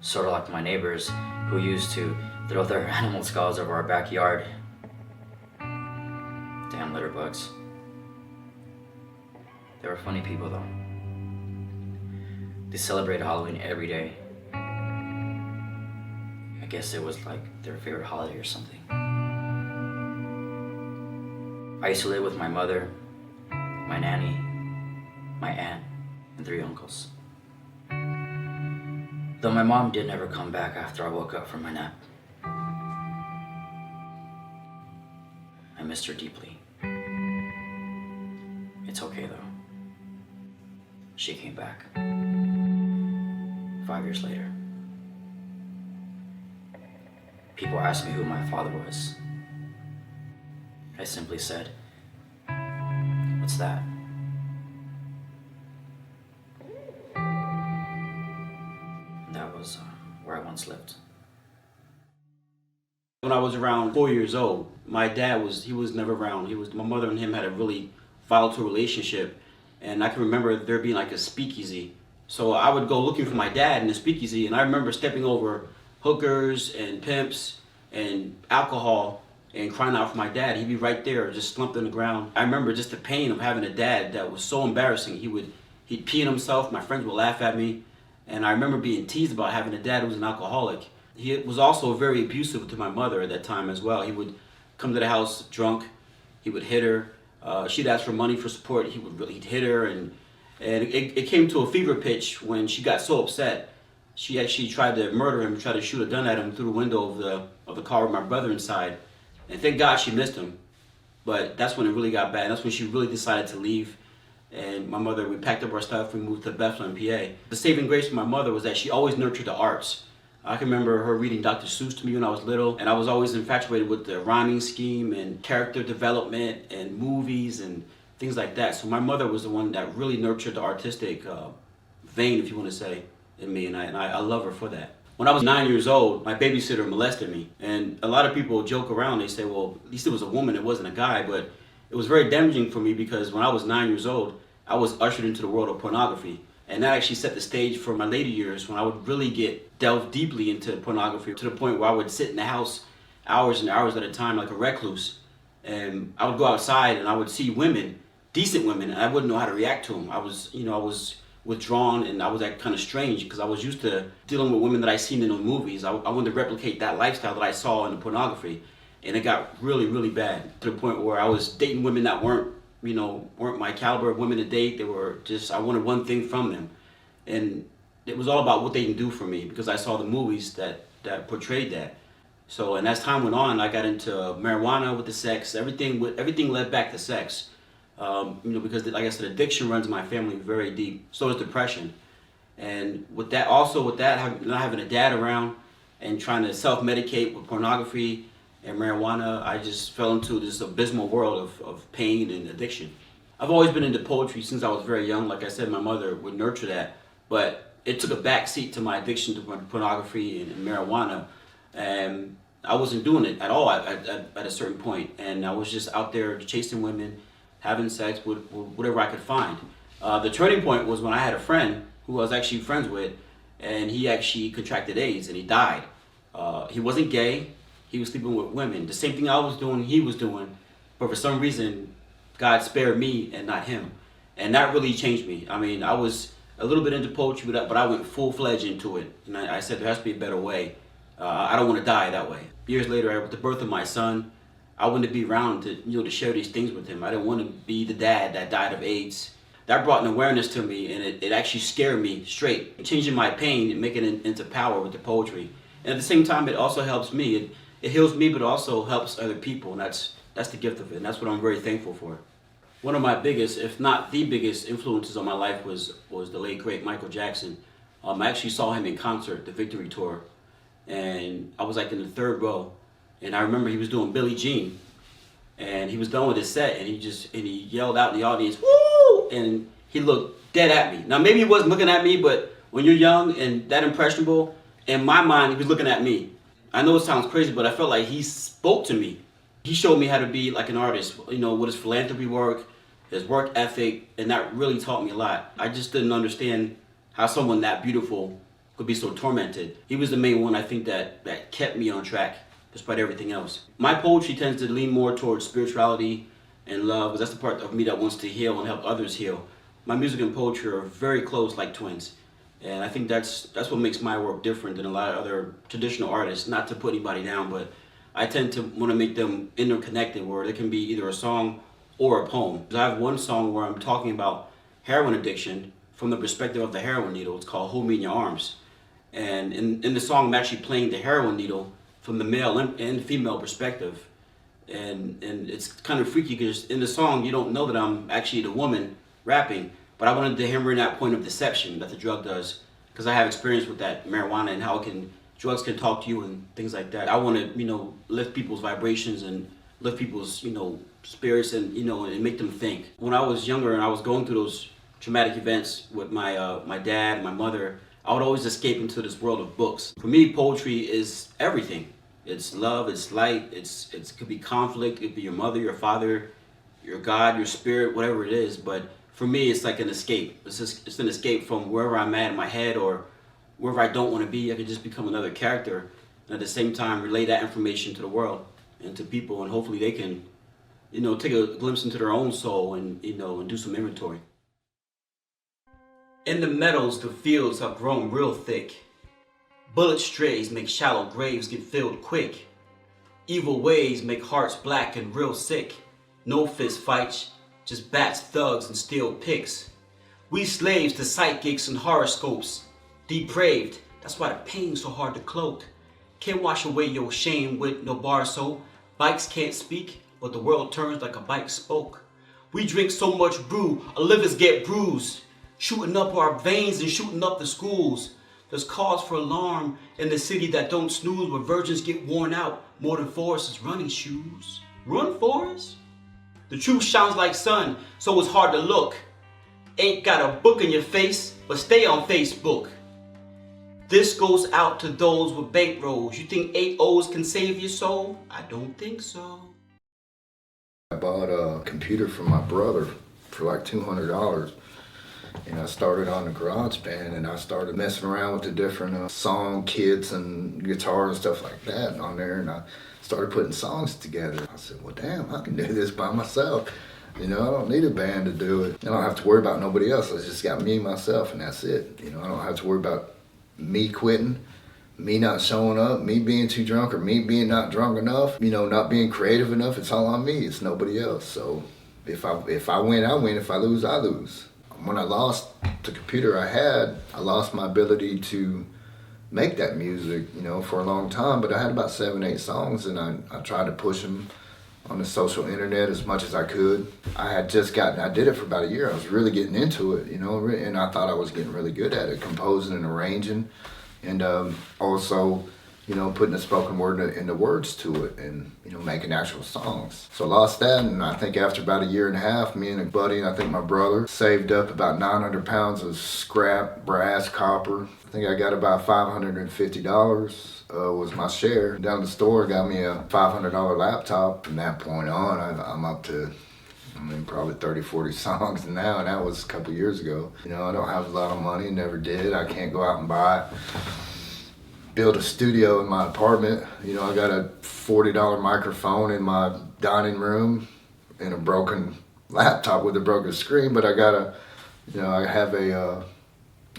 Sort of like my neighbors who used to throw their animal skulls over our backyard. Damn litter bugs. They were funny people though. They celebrated Halloween every day. I guess it was like their favorite holiday or something. I used to live with my mother, my nanny, my aunt, and 3 uncles. Though my mom did never come back after I woke up from my nap. I missed her deeply. It's okay though. She came back 5 years later. People asked me who my father was. I simply said, "What's that?" And that was where I once lived.
When I was around 4 years old, my dad was never around. My mother and him had a really volatile relationship, and I can remember there being like a speakeasy. So I would go looking for my dad in the speakeasy, and I remember stepping over hookers and pimps and alcohol and crying out for my dad. He'd be right there, just slumped on the ground. I remember just the pain of having a dad that was so embarrassing. He'd pee on himself, my friends would laugh at me, and I remember being teased about having a dad who was an alcoholic. He was also very abusive to my mother at that time as well. He would come to the house drunk, he would hit her. She'd ask for money for support, he'd hit her, and it came to a fever pitch when she got so upset. She actually tried to murder him, tried to shoot a gun at him through the window of the car with my brother inside. And thank God she missed him. But that's when it really got bad. That's when she really decided to leave. And my mother, we packed up our stuff, we moved to Bethlehem, PA. The saving grace for my mother was that she always nurtured the arts. I can remember her reading Dr. Seuss to me when I was little, and I was always infatuated with the rhyming scheme and character development and movies and things like that. So my mother was the one that really nurtured the artistic vein, if you want to say, in me, and I love her for that. When I was 9 years old, my babysitter molested me, and a lot of people joke around. They say, well, at least it was a woman, it wasn't a guy, but it was very damaging for me because when I was 9 years old, I was ushered into the world of pornography. And that actually set the stage for my later years when I would really delve deeply into pornography to the point where I would sit in the house hours and hours at a time like a recluse. And I would go outside and I would see women, decent women, and I wouldn't know how to react to them. I was withdrawn and I was like kind of strange because I was used to dealing with women that I seen in the movies. I wanted to replicate that lifestyle that I saw in the pornography. And it got really, really bad to the point where I was dating women that weren't my caliber of women to date. They were just, I wanted one thing from them. And it was all about what they can do for me because I saw the movies that portrayed that. So, and as time went on, I got into marijuana with the sex. Everything led back to sex. Because like I said, addiction runs in my family very deep. So is depression. And with that, not having a dad around and trying to self-medicate with pornography and marijuana, I just fell into this abysmal world of pain and addiction. I've always been into poetry since I was very young. Like I said, my mother would nurture that, but it took a back seat to my addiction to pornography and marijuana, and I wasn't doing it at all at a certain point, and I was just out there chasing women, having sex with whatever I could find. The turning point was when I had a friend who I was actually friends with, and he actually contracted AIDS and he died. He wasn't gay. He was sleeping with women. The same thing I was doing, he was doing, but for some reason, God spared me and not him. And that really changed me. I mean, I was a little bit into poetry, but I went full-fledged into it. And I said, there has to be a better way. I don't want to die that way. Years later, with the birth of my son, I wanted to be around to share these things with him. I didn't want to be the dad that died of AIDS. That brought an awareness to me, and it actually scared me straight. Changing my pain and making it into power with the poetry. And at the same time, it also helps me. It heals me, but also helps other people, and that's the gift of it, and that's what I'm very thankful for. One of my biggest, if not the biggest, influences on my life was the late, great Michael Jackson. I actually saw him in concert, the Victory Tour, and I was like in the third row, and I remember he was doing Billie Jean, and he was done with his set, and he yelled out in the audience, "Woo!" and he looked dead at me. Now maybe he wasn't looking at me, but when you're young and that impressionable, in my mind he was looking at me. I know it sounds crazy, but I felt like he spoke to me. He showed me how to be like an artist, with his philanthropy work, his work ethic, and that really taught me a lot. I just didn't understand how someone that beautiful could be so tormented. He was the main one, I think, that kept me on track, despite everything else. My poetry tends to lean more towards spirituality and love, because that's the part of me that wants to heal and help others heal. My music and poetry are very close, like twins. And I think that's what makes my work different than a lot of other traditional artists. Not to put anybody down, but I tend to want to make them interconnected, where it can be either a song or a poem. I have one song where I'm talking about heroin addiction from the perspective of the heroin needle. It's called Hold Me in Your Arms. And in the song, I'm actually playing the heroin needle from the male and female perspective. And it's kind of freaky because in the song, you don't know that I'm actually the woman rapping. But I wanted to hammer in that point of deception that the drug does, because I have experience with that marijuana and how drugs can talk to you and things like that. I want to, lift people's vibrations and lift people's, spirits and, and make them think. When I was younger and I was going through those traumatic events with my dad and my mother, I would always escape into this world of books. For me, poetry is everything. It's love, it's light, it could be conflict, it could be your mother, your father, your God, your spirit, whatever it is, but for me, it's like an escape. It's an escape from wherever I'm at in my head or wherever I don't want to be. I can just become another character and at the same time relay that information to the world and to people, and hopefully they can, take a glimpse into their own soul and, and do some inventory. In the meadows, the fields have grown real thick. Bullet strays make shallow graves get filled quick. Evil ways make hearts black and real sick. No fist fights. Just bats, thugs, and steel picks. We slaves to psychics and horoscopes. Depraved, that's why the pain's so hard to cloak. Can't wash away your shame with no bar soap. Bikes can't speak, but the world turns like a bike spoke. We drink so much brew, our livers get bruised. Shooting up our veins and shooting up the schools. There's cause for alarm in the city that don't snooze, where virgins get worn out more than Forrest's running shoes. Run, Forrest? The truth shines like sun, so it's hard to look. Ain't got a book in your face, but stay on Facebook. This goes out to those with bankrolls. You think 8 O's can save your soul? I don't think so.
I bought a computer from my brother for like $200. And I started on the GarageBand, and I started messing around with the different song kits and guitar and stuff like that on there, and I started putting songs together. I said, well, damn, I can do this by myself. You know, I don't need a band to do it. I don't have to worry about nobody else. I just got me, myself, and that's it. You know, I don't have to worry about me quitting, me not showing up, me being too drunk, or me being not drunk enough, you know, not being creative enough. It's all on me. It's nobody else. So if I win, I win. If I lose, I lose. When I lost the computer I had, I lost my ability to make that music, you know, for a long time. But I had about 7, 8 songs, and I tried to push them on the social internet as much as I could. I did it for about a year. I was really getting into it, you know, and I thought I was getting really good at it, composing and arranging, and also, you know, putting the spoken word in the words to it, and, you know, making actual songs. So I lost that, and I think after about a year and a half, me and a buddy, and I think my brother, saved up about 900 pounds of scrap, brass, copper. I think I got about $550 was my share. Down at the store, got me a $500 laptop. From that point on, I'm up to, I mean, probably 30, 40 songs now, and that was a couple years ago. You know, I don't have a lot of money, never did. I can't go out and build a studio in my apartment. You know, I got a $40 microphone in my dining room and a broken laptop with a broken screen, but I have a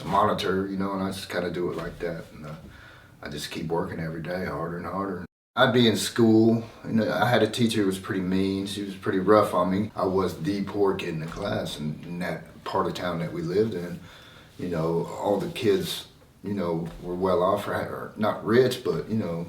monitor, you know, and I just kind of do it like that. And I just keep working every day, harder and harder. I'd be in school, and I had a teacher who was pretty mean. She was pretty rough on me. I was the poor kid in the class, and in that part of town that we lived in, you know, all the kids, you know, were well off, or not rich, but, you know,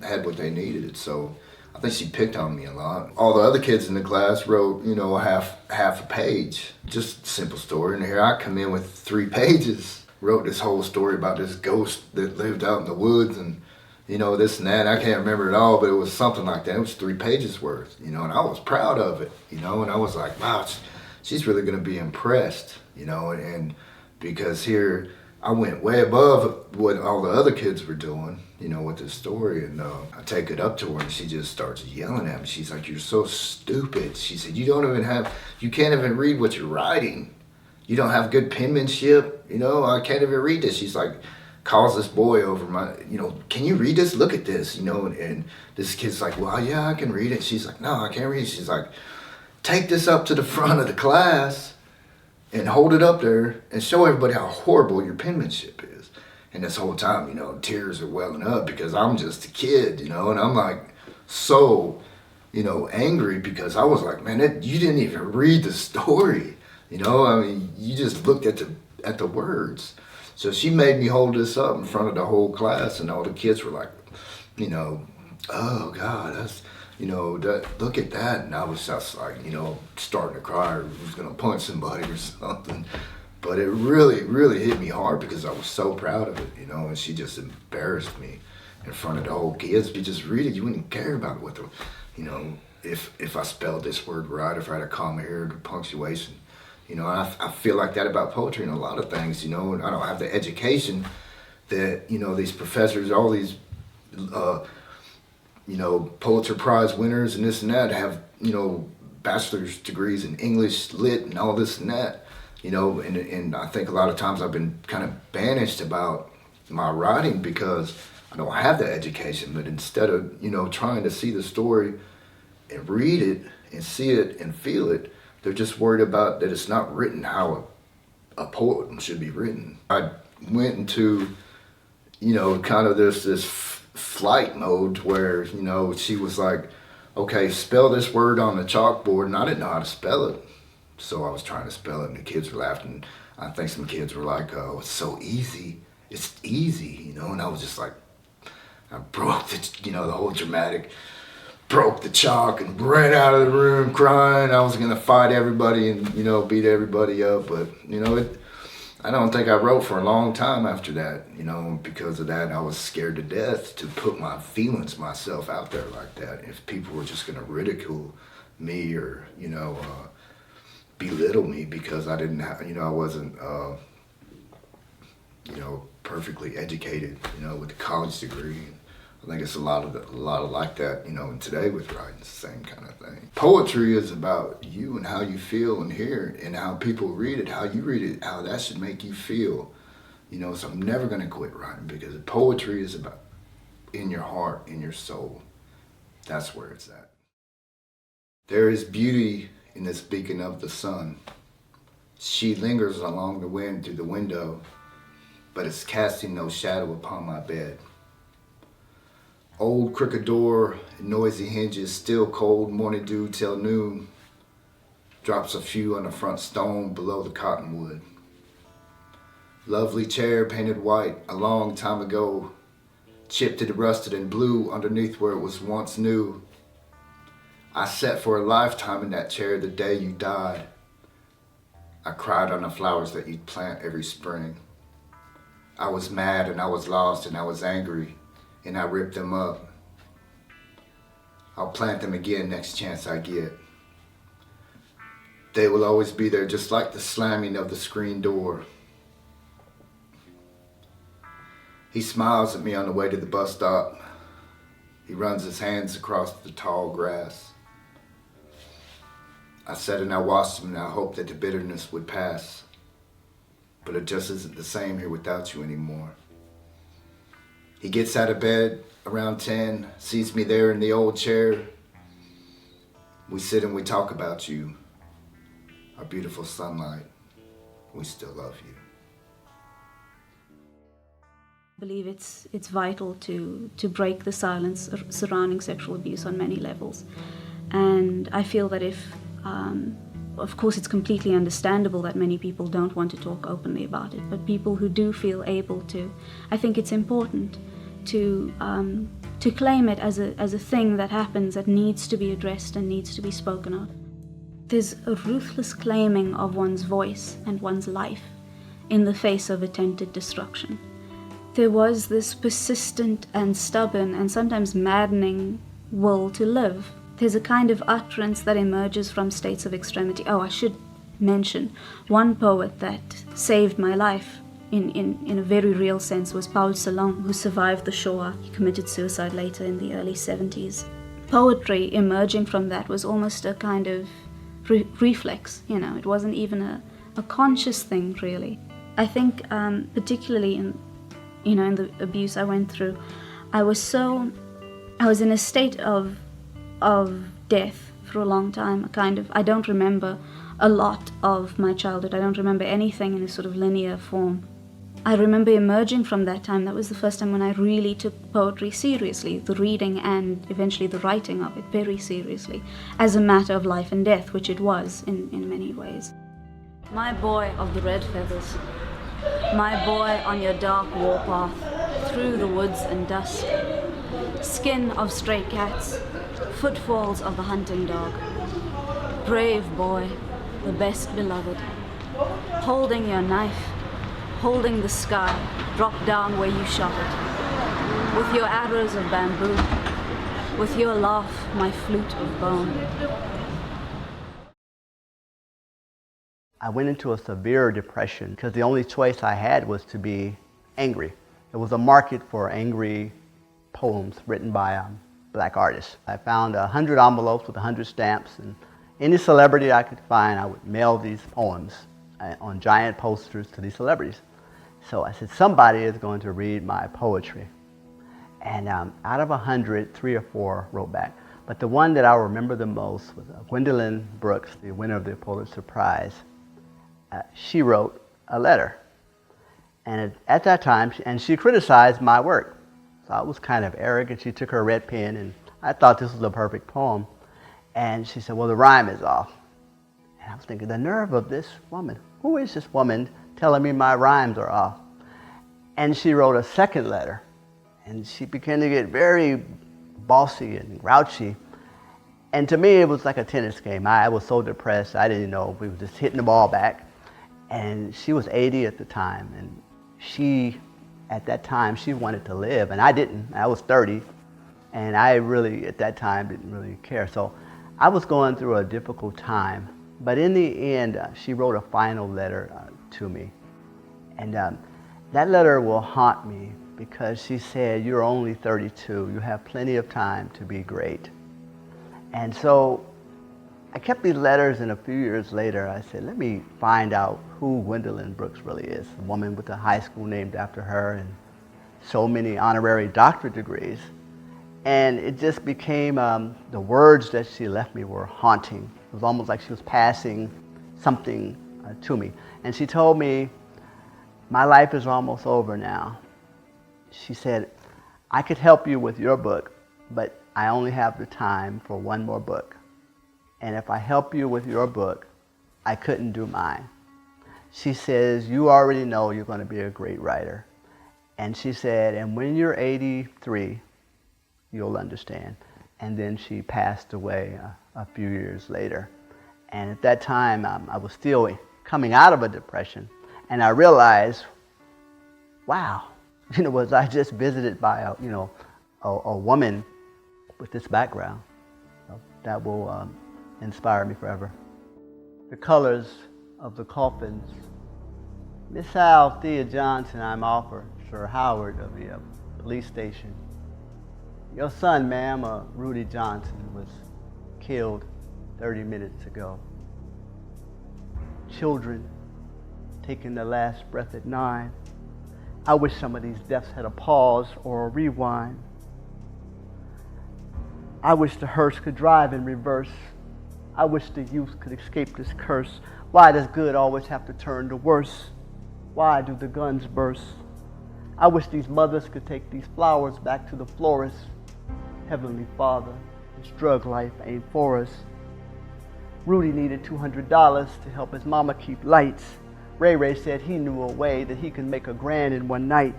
had what they needed. So I think she picked on me a lot. All the other kids in the class wrote, you know, half a page, just a simple story. And here I come in with 3 pages, wrote this whole story about this ghost that lived out in the woods, and, you know, this and that. I can't remember it all, but it was something like that. It was 3 pages worth, you know, and I was proud of it, you know, and I was like, wow, she's really gonna be impressed, you know, and because here, I went way above what all the other kids were doing, you know, with this story, and I take it up to her, and she just starts yelling at me. She's like, you're so stupid. She said, you can't even read what you're writing. You don't have good penmanship, you know, I can't even read this. She's like, calls this boy over, you know, can you read this? Look at this, you know, and this kid's like, well, yeah, I can read it. She's like, no, I can't read it. She's like, take this up to the front of the class and hold it up there and show everybody how horrible your penmanship is. And this whole time, you know, tears are welling up because I'm just a kid, you know, and I'm like so, you know, angry because I was like, man, you didn't even read the story, you know, I mean, you just looked at the words. So she made me hold this up in front of the whole class, and all the kids were like, you know, oh God, that's, you know, look at that. And I was just like, you know, starting to cry or was gonna punch somebody or something. But it really, really hit me hard because I was so proud of it, you know, and she just embarrassed me in front of the whole kids. If you just read it, you wouldn't care about what the, you know, if I spelled this word right, if I had a comma here, the punctuation. You know, I feel like that about poetry and a lot of things, you know, and I don't have the education that, you know, these professors, all these, you know, Pulitzer Prize winners and this and that have, you know, bachelor's degrees in English, lit, and all this and that, you know, and I think a lot of times I've been kind of banished about my writing because I don't have the education, but instead of, you know, trying to see the story and read it and see it and feel it, they're just worried about that it's not written how a poem should be written. I went into, you know, kind of this flight mode where, you know, she was like, okay, spell this word on the chalkboard, and I didn't know how to spell it. So I was trying to spell it, and the kids were laughing. I think some kids were like, oh, it's so easy. It's easy, you know, and I was just like, I broke the, you know, the whole dramatic broke the chalk and ran out of the room crying. I was gonna fight everybody and, you know, beat everybody up. But, you know, I don't think I wrote for a long time after that. You know, because of that, I was scared to death to put my feelings, myself out there like that. If people were just gonna ridicule me or, you know, belittle me because I didn't have, you know, I wasn't, you know, perfectly educated, you know, with a college degree. I think it's a lot of like that, you know, and today with writing, it's the same kind of thing. Poetry is about you and how you feel and hear it and how people read it, how you read it, how that should make you feel. You know, so I'm never gonna quit writing because poetry is about in your heart, in your soul. That's where it's at. There is beauty in this beacon of the sun. She lingers along the wind through the window, but it's casting no shadow upon my bed. Old crooked door and noisy hinges, still cold morning dew till noon. Drops a few on the front stone below the cottonwood. Lovely chair painted white a long time ago, chipped and rusted and blue underneath where it was once new. I sat for a lifetime in that chair the day you died. I cried on the flowers that you'd plant every spring. I was mad and I was lost and I was angry and I ripped them up. I'll plant them again next chance I get. They will always be there just like the slamming of the screen door. He smiles at me on the way to the bus stop. He runs his hands across the tall grass. I sat and I watched him and I hoped that the bitterness would pass. But it just isn't the same here without you anymore. He gets out of bed around 10, sees me there in the old chair. We sit and we talk about you, our beautiful sunlight. We still love you.
I believe it's vital to break the silence surrounding sexual abuse on many levels. And I feel that if, of course it's completely understandable that many people don't want to talk openly about it, but people who do feel able to, I think it's important to claim it as a thing that happens, that needs to be addressed and needs to be spoken of. There's a ruthless claiming of one's voice and one's life in the face of attempted destruction. There was this persistent and stubborn and sometimes maddening will to live. There's a kind of utterance that emerges from states of extremity. Oh, I should mention, one poet that saved my life in a very real sense was Paul Celan, who survived the Shoah. He committed suicide later in the early 70s. Poetry emerging from that was almost a kind of reflex, you know, it wasn't even a conscious thing, really. I think particularly in the abuse I went through, I was in a state of death for a long time. I don't remember a lot of my childhood. I don't remember anything in a sort of linear form. I remember emerging from that time. That was the first time when I really took poetry seriously, the reading and eventually the writing of it very seriously, as a matter of life and death, which it was in many ways. My boy of the red feathers, my boy on your dark warpath, through the woods and dusk, skin of stray cats, footfalls of the hunting dog, brave boy, the best beloved, holding your knife, holding the sky, drop down where you shot it, with your arrows of bamboo, with your laugh, my flute of bone.
I went into a severe depression because the only choice I had was to be angry. There was a market for angry poems written by black artists. I found 100 envelopes with 100 stamps, and any celebrity I could find, I would mail these poems on giant posters to these celebrities. So I said, somebody is going to read my poetry. And out of 100, 3 or 4 wrote back. But the one that I remember the most was Gwendolyn Brooks, the winner of the Pulitzer Prize. She wrote a letter. And at that time, she criticized my work. So I was kind of arrogant. She took her red pen, and I thought this was a perfect poem. And she said, well, the rhyme is off. And I was thinking, the nerve of this woman. Who is this woman telling me my rhymes are off? And she wrote a second letter. And she began to get very bossy and grouchy. And to me, it was like a tennis game. I was so depressed. I didn't know. We were just hitting the ball back. And she was 80 at the time. And she, at that time, she wanted to live. And I didn't. I was 30. And I really, at that time, didn't really care. So I was going through a difficult time. But in the end, she wrote a final letter to me. And that letter will haunt me because she said, "You're only 32. You have plenty of time to be great." And so I kept these letters, and a few years later, I said, let me find out who Gwendolyn Brooks really is, a woman with a high school named after her and so many honorary doctorate degrees. And it just became, the words that she left me were haunting. It was almost like she was passing something to me. And she told me, "My life is almost over now." She said, "I could help you with your book, but I only have the time for one more book. And if I help you with your book, I couldn't do mine." She says, "You already know you're going to be a great writer." And she said, "And when you're 83, you'll understand." And then she passed away a few years later. And at that time, I was still coming out of a depression. And I realized, wow, was I just visited by a woman with this background? So that will inspire me forever. The colors of the coffins. Miss Althea Johnson, I'm Officer Howard of the police station. Your son, ma'am, Rudy Johnson, was killed 30 minutes ago. Children taking their last breath at 9. I wish some of these deaths had a pause or a rewind. I wish the hearse could drive in reverse. I wish the youth could escape this curse. Why does good always have to turn to worse? Why do the guns burst? I wish these mothers could take these flowers back to the florist. Heavenly Father, this drug life ain't for us. Rudy needed $200 to help his mama keep lights. Ray Ray said he knew a way that he could make $1,000 in one night.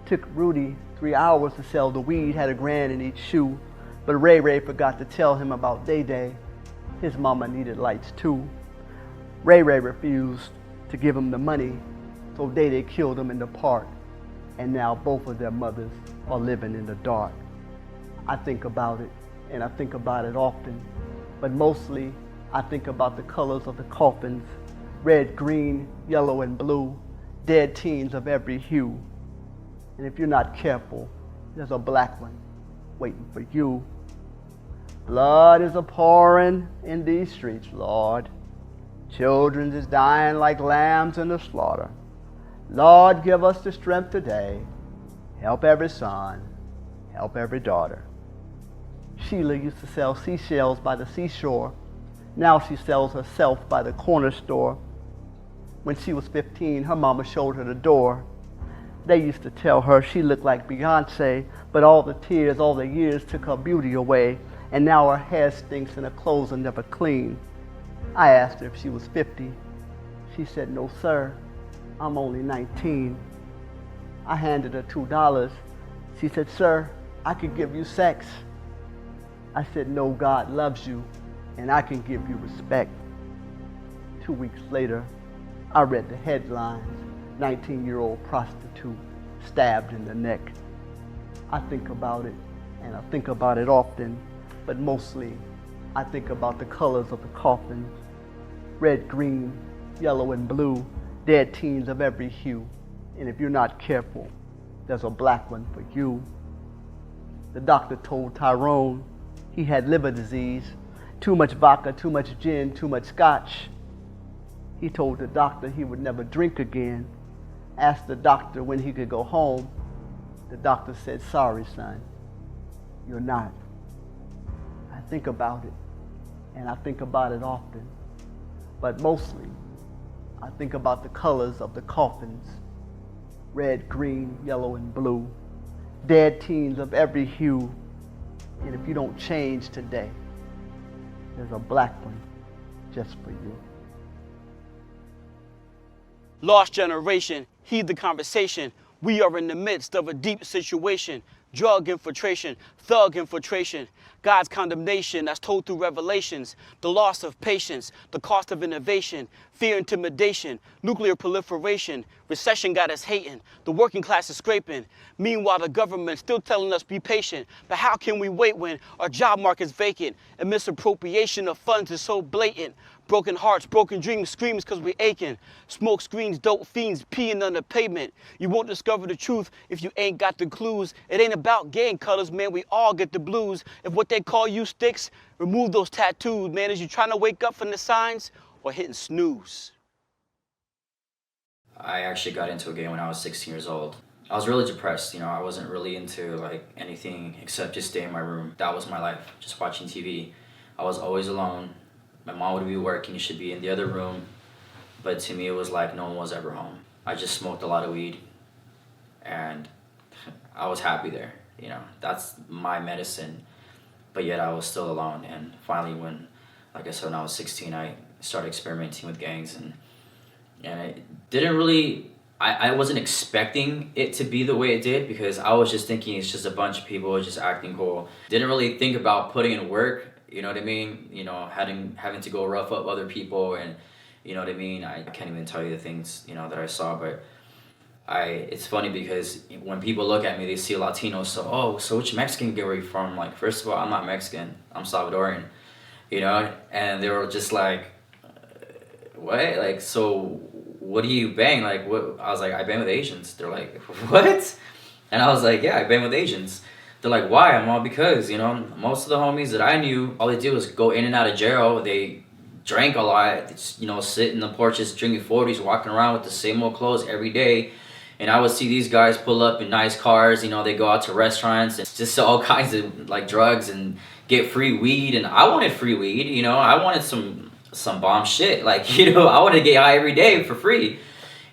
Took Rudy 3 hours to sell the weed, had $1,000 in each shoe. But Ray Ray forgot to tell him about Day Day. His mama needed lights too. Ray Ray refused to give him the money, so Day Day killed him in the park. And now both of their mothers are living in the dark. I think about it, and I think about it often. But mostly, I think about the colors of the coffins. Red, green, yellow, and blue. Dead teens of every hue. And if you're not careful, there's a black one waiting for you. Blood is a-pouring in these streets, Lord. Children is dying like lambs in the slaughter. Lord, give us the strength today. Help every son, help every daughter. Sheila used to sell seashells by the seashore. Now she sells herself by the corner store. When she was 15, her mama showed her the door. They used to tell her she looked like Beyonce, but all the tears, all the years took her beauty away, and now her hair stinks and her clothes are never clean. I asked her if she was 50. She said, "No, sir, I'm only 19. I handed her $2. She said, "Sir, I could give you sex." I said, "No, God loves you, and I can give you respect." 2 weeks later, I read the headlines, 19-year-old prostitute stabbed in the neck. I think about it, and I think about it often, but mostly I think about the colors of the coffins. Red, green, yellow, and blue, dead teens of every hue. And if you're not careful, there's a black one for you. The doctor told Tyrone he had liver disease. Too much vodka, too much gin, too much scotch. He told the doctor he would never drink again. Asked the doctor when he could go home. The doctor said, "Sorry, son, you're not." I think about it, and I think about it often. But mostly, I think about the colors of the coffins. Red, green, yellow, and blue. Dead teens of every hue. And if you don't change today, there's a black one just for you.
Lost generation, heed the conversation. We are in the midst of a deep situation.
drug infiltration, thug infiltration, God's condemnation that's told through revelations, the loss of patience, the cost of innovation, fear, intimidation, nuclear proliferation, recession got us hating, the working class is scraping. Meanwhile, the government still telling us be patient, but how can we wait when our job market's vacant and misappropriation of funds is so blatant? Broken hearts, broken dreams, screams cause we aching. Smoke screens, dope fiends peeing on the pavement. You won't discover the truth if you ain't got the clues. It ain't about gang colors, man, we all get the blues. If what they call you sticks, remove those tattoos, man. Is you trying to wake up from the signs or hitting snooze?
I actually got into a game when I was 16 years old. I was really depressed, you know, I wasn't really into like anything except just stay in my room. That was my life, just watching TV. I was always alone. My mom would be working, she'd be in the other room. But to me, it was like no one was ever home. I just smoked a lot of weed and I was happy there, you know, that's my medicine. But yet I was still alone. And finally when, like I said, when I was 16, I started experimenting with gangs and it didn't really, I wasn't expecting it to be the way it did because I was just thinking it's just a bunch of people just acting cool. Didn't really think about putting in work, you know what I mean? You know, having to go rough up other people and, you know what I mean? I can't even tell you the things, you know, that I saw, but it's funny because when people look at me, they see a Latino, so which Mexican gang are you from? Like, first of all, I'm not Mexican, I'm Salvadorian, you know? And they were just like, what? Like, so what do you bang? Like, what? I was like, I bang with Asians. They're like, what? And I was like, yeah, I bang with Asians. They're like, why? I'm all, because, you know, most of the homies that I knew, all they did was go in and out of jail. They drank a lot, you know, sit in the porches, drinking 40s, walking around with the same old clothes every day. And I would see these guys pull up in nice cars, you know, they go out to restaurants and just sell all kinds of like drugs and get free weed. And I wanted free weed, you know, I wanted some bomb shit. Like, you know, I wanted to get high every day for free,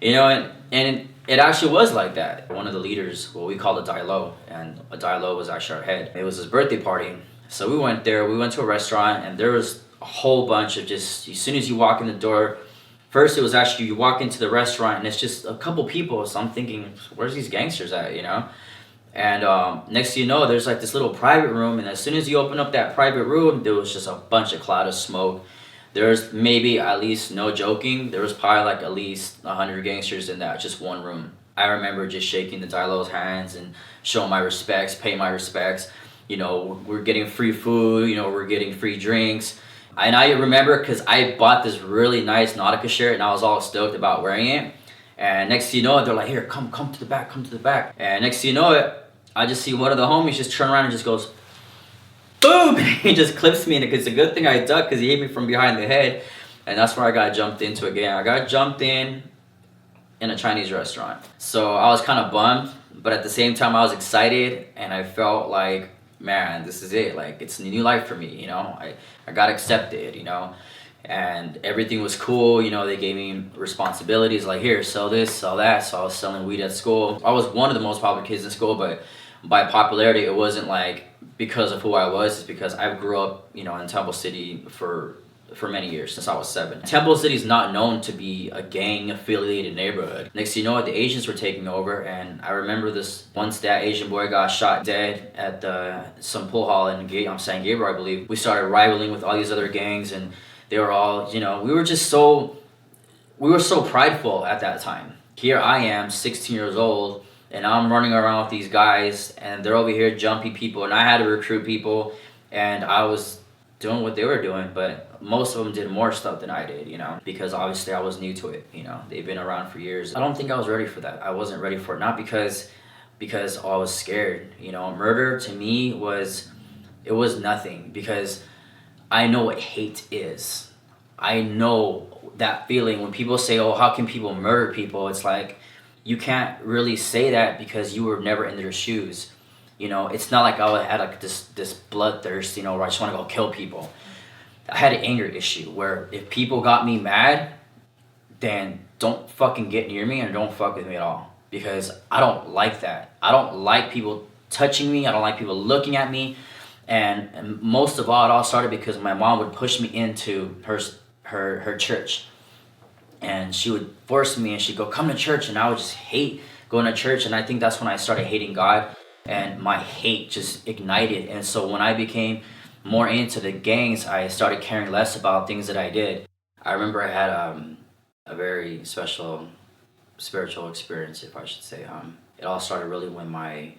you know, and it actually was like that. One of the leaders, well, we called it Die Low, and a Die Low was actually our head. It was his birthday party. So we went there, we went to a restaurant, and there was a whole bunch of just, as soon as you walk in the door, first it was actually, you walk into the restaurant and it's just a couple people. So I'm thinking, where's these gangsters at, you know? And next thing you know, there's like this little private room, and as soon as you open up that private room, there was just a bunch of cloud of smoke. There's maybe, at least, no joking, there was probably like at least 100 gangsters in that just one room. I remember just shaking the Dilo's hands and showing my respects, paying my respects. You know, we're getting free food, you know, we're getting free drinks. And I remember because I bought this really nice Nautica shirt and I was all stoked about wearing it. And next thing you know it, they're like, here, come to the back, come to the back. And next thing you know it, I just see one of the homies just turn around and just goes, boom! He just clips me, and it's a good thing I ducked because he hit me from behind the head. And that's where I got jumped into again. I got jumped in a Chinese restaurant. So I was kind of bummed, but at the same time I was excited and I felt like, man, this is it. Like, it's a new life for me, you know? I got accepted, you know? And everything was cool, you know, they gave me responsibilities like, here, sell this, sell that. So I was selling weed at school. I was one of the most popular kids in school, but by popularity, it wasn't like because of who I was, it's because I grew up, you know, in Temple City for many years, since I was 7. Temple City is not known to be a gang-affiliated neighborhood. Next thing you know what, the Asians were taking over, and I remember this once that Asian boy got shot dead at some pool hall in San Gabriel, I believe. We started rivaling with all these other gangs, and they were all, you know, we were so prideful at that time. Here I am, 16 years old, and I'm running around with these guys, and they're over here jumping people, and I had to recruit people, and I was doing what they were doing, but most of them did more stuff than I did, you know, because obviously I was new to it, you know. They've been around for years. I don't think I was ready for that. I wasn't ready for it, not because I was scared, you know. Murder to me it was nothing, because I know what hate is. I know that feeling when people say, oh, how can people murder people? It's like, you can't really say that because you were never in their shoes. You know, it's not like I had like this bloodthirst, you know, where I just want to go kill people. I had an anger issue where if people got me mad, then don't fucking get near me and don't fuck with me at all. Because I don't like that. I don't like people touching me. I don't like people looking at me. And most of all, it all started because my mom would push me into her church. And she would force me and she'd go, come to church. And I would just hate going to church. And I think that's when I started hating God. and my hate just ignited. And so when I became more into the gangs, I started caring less about things that I did. I remember I had a very special spiritual experience, if I should say. It all started really when one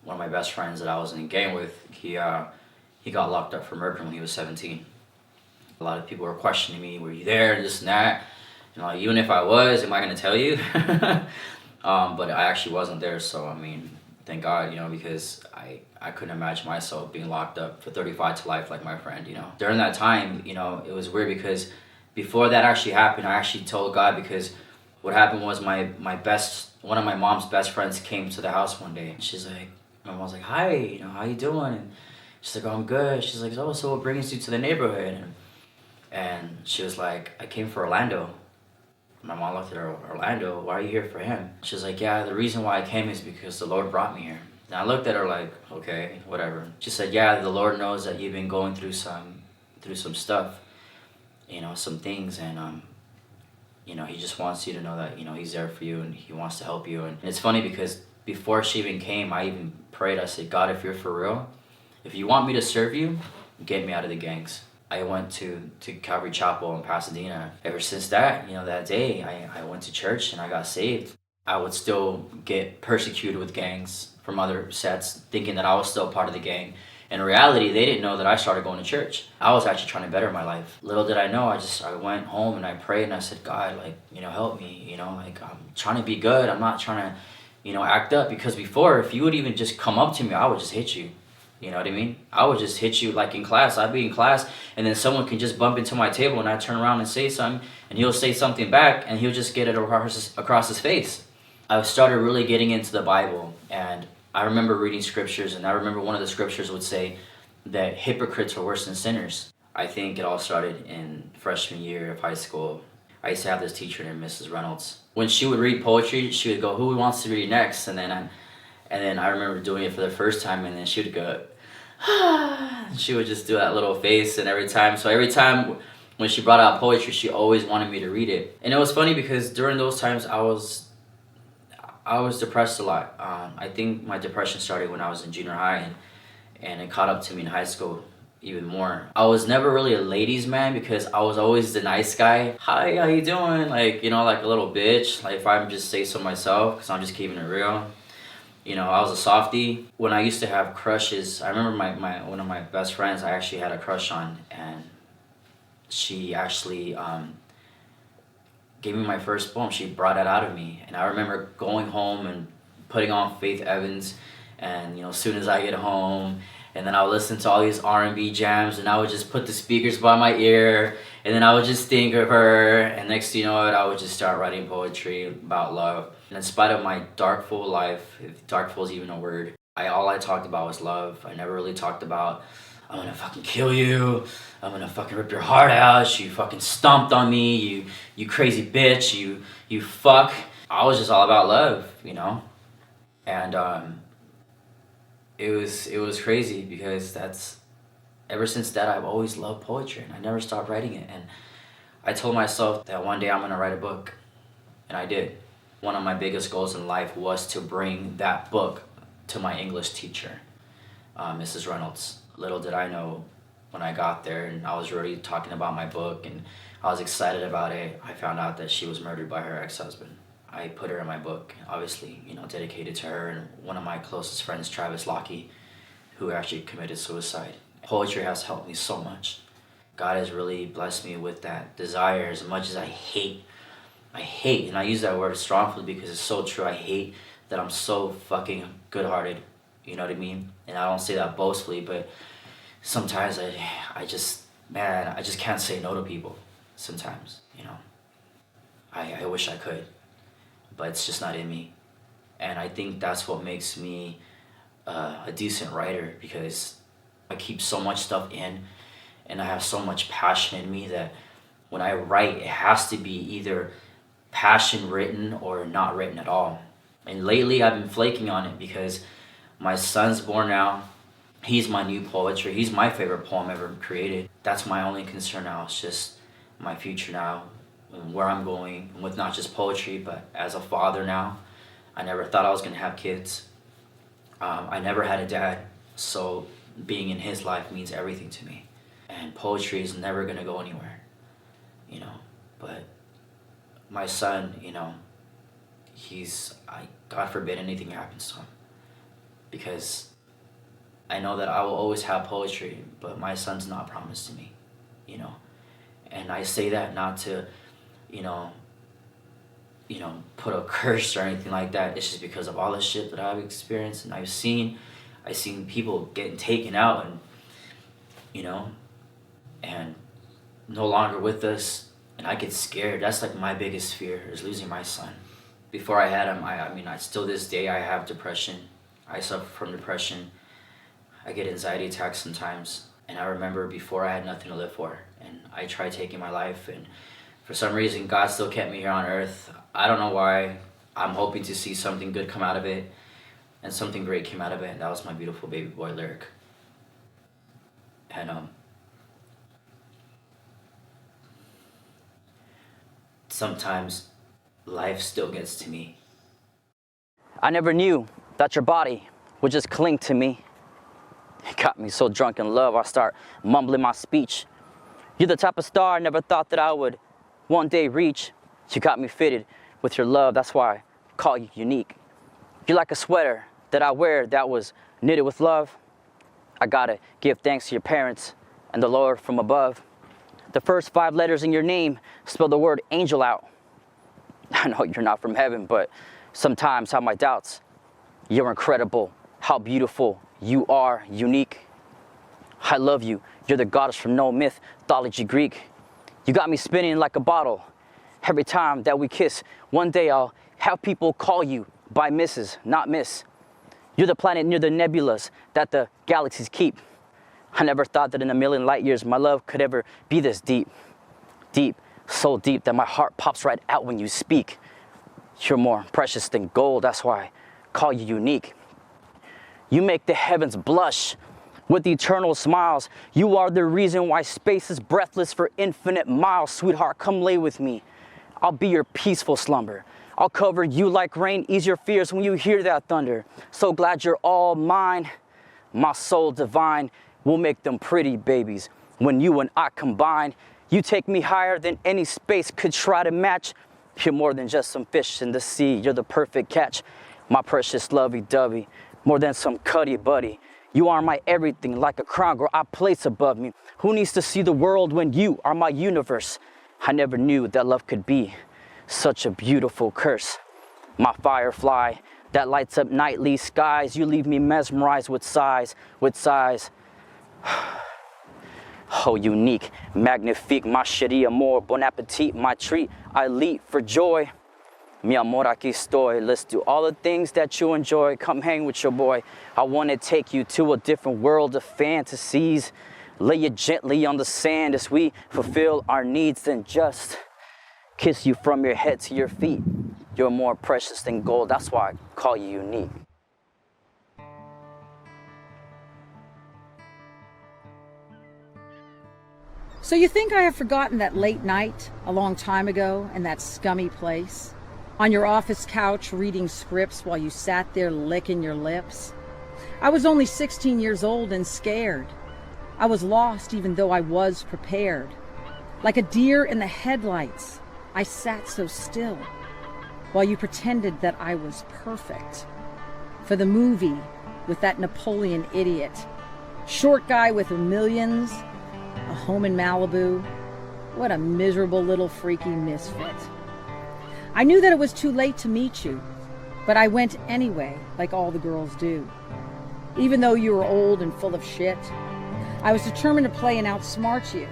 of my best friends that I was in a gang with, he got locked up for murder when he was 17. A lot of people were questioning me, were you there, and this and that. And like, even if I was, am I going to tell you? But I actually wasn't there, so I mean, thank God, you know, because I couldn't imagine myself being locked up for 35 to life like my friend, you know. During that time, you know, it was weird because before that actually happened, I actually told God, because what happened was one of my mom's best friends came to the house one day. She's like, my mom was like, hi, you know, how you doing? And she's like, oh, I'm good. She's like, oh, so what brings you to the neighborhood? And she was like, I came for Orlando. My mom looked at her, Orlando, why are you here for him? She's like, yeah, the reason why I came is because the Lord brought me here. And I looked at her like, okay, whatever. She said, yeah, the Lord knows that you've been going through some stuff, you know, some things, and you know, he just wants you to know that, you know, he's there for you and he wants to help you. And it's funny because before she even came, I even prayed. I said, God, if you're for real, if you want me to serve you, get me out of the gangs. I went to Calvary Chapel in Pasadena. Ever since that, you know, that day, I went to church and I got saved. I would still get persecuted with gangs from other sets, thinking that I was still part of the gang. In reality, they didn't know that I started going to church. I was actually trying to better my life. Little did I know, I went home and I prayed and I said, God, like, you know, help me. You know, like, I'm trying to be good. I'm not trying to, you know, act up. Because before, if you would even just come up to me, I would just hit you. You know what I mean? I would just hit you like in class. I'd be in class and then someone can just bump into my table and I turn around and say something and he'll say something back and he'll just get it across his face. I started really getting into the Bible, and I remember reading scriptures, and I remember one of the scriptures would say that hypocrites are worse than sinners. I think it all started in freshman year of high school. I used to have this teacher named Mrs. Reynolds. When she would read poetry, she would go, who wants to read next? And then I remember doing it for the first time, and then she would go, and she would just do that little face, and every time when she brought out poetry, she always wanted me to read it. And it was funny because during those times I was depressed a lot. I think my depression started when I was in junior high, and it caught up to me in high school even more. I was never really a ladies' man because I was always the nice guy. Hi, how you doing? Like, you know, like a little bitch. Like, if I'm just say so myself, because I'm just keeping it real. You know, I was a softie. When I used to have crushes, I remember one of my best friends I actually had a crush on, and she actually gave me my first poem. She brought it out of me, and I remember going home and putting on Faith Evans, and you know, as soon as I get home, and then I would listen to all these R&B jams, and I would just put the speakers by my ear, and then I would just think of her, and next thing you know it, I would just start writing poetry about love. And in spite of my dark, full life, if dark full is even a word, all I talked about was love. I never really talked about, I'm gonna fucking kill you, I'm gonna fucking rip your heart out, you fucking stomped on me, you crazy bitch, you fuck. I was just all about love, you know? And it was crazy because ever since that I've always loved poetry and I never stopped writing it. And I told myself that one day I'm gonna write a book, and I did. One of my biggest goals in life was to bring that book to my English teacher, Mrs. Reynolds. Little did I know, when I got there and I was already talking about my book and I was excited about it, I found out that she was murdered by her ex-husband. I put her in my book, obviously, you know, dedicated to her and one of my closest friends, Travis Lockey, who actually committed suicide. Poetry has helped me so much. God has really blessed me with that desire. As much as I hate, and I use that word strongly because it's so true, I hate that I'm so fucking good-hearted, you know what I mean? And I don't say that boastfully, but sometimes I just can't say no to people sometimes, you know. I wish I could, but it's just not in me. And I think that's what makes me a decent writer, because I keep so much stuff in and I have so much passion in me that when I write, it has to be either passion written or not written at all. And lately I've been flaking on it because my son's born now. He's my new poetry. He's my favorite poem ever created. That's my only concern now. It's just my future now and where I'm going with not just poetry, but as a father now. I never thought I was gonna have kids. I never had a dad, so being in his life means everything to me. And poetry is never gonna go anywhere, you know. But my son, you know, God forbid anything happens to him, because I know that I will always have poetry, but my son's not promised to me, you know. And I say that not to, you know, put a curse or anything like that. It's just because of all the shit that I've experienced and I've seen people getting taken out and, you know, and no longer with us, and I get scared. That's like my biggest fear, is losing my son. Before I had him, I still this day I have depression. I suffer from depression. I get anxiety attacks sometimes, and I remember before I had nothing to live for, and I tried taking my life, and for some reason God still kept me here on earth. I don't know why. I'm hoping to see something good come out of it, and something great came out of it, and that was my beautiful baby boy lyric. And sometimes life still gets to me.
I never knew that your body would just cling to me. It got me so drunk in love, I start mumbling my speech. You're the type of star I never thought that I would one day reach. You got me fitted with your love, that's why I call you unique. You're like a sweater that I wear that was knitted with love. I gotta give thanks to your parents and the Lord from above. The first 5 letters in your name spell the word angel out. I know you're not from heaven, but sometimes I have my doubts. You're incredible, how beautiful you are, unique. I love you, you're the goddess from no mythology Greek. You got me spinning like a bottle every time that we kiss. One day I'll have people call you by Mrs., not Miss. You're the planet near the nebulas that the galaxies keep. I never thought that in a million light years my love could ever be this deep. Deep, so deep that my heart pops right out when you speak. You're more precious than gold, that's why I call you unique. You make the heavens blush with eternal smiles. You are the reason why space is breathless for infinite miles. Sweetheart, come lay with me. I'll be your peaceful slumber. I'll cover you like rain, ease your fears when you hear that thunder. So glad you're all mine. My soul divine will make them pretty babies. When you and I combine, you take me higher than any space could try to match. You're more than just some fish in the sea. You're the perfect catch. My precious lovey-dovey, more than some cuddy-buddy. You are my everything, like a crown, girl, I place above me. Who needs to see the world when you are my universe? I never knew that love could be such a beautiful curse. My firefly that lights up nightly skies. You leave me mesmerized with sighs, Oh, unique, magnifique, ma chérie amour, bon appetit, my treat. I leap for joy. Mi amor, aquí estoy. Let's do all the things that you enjoy. Come hang with your boy. I want to take you to a different world of fantasies. Lay you gently on the sand as we fulfill our needs, then just kiss you from your head to your feet. You're more precious than gold. That's why I call you unique.
So you think I have forgotten that late night a long time ago in that scummy place? On your office couch reading scripts while you sat there licking your lips? I was only 16 years old and scared. I was lost even though I was prepared. Like a deer in the headlights, I sat so still while you pretended that I was perfect. For the movie with that Napoleon idiot, short guy with millions, a home in Malibu. What a miserable little freaky misfit. I knew that it was too late to meet you, but I went anyway, like all the girls do. Even though you were old and full of shit, I was determined to play and outsmart you.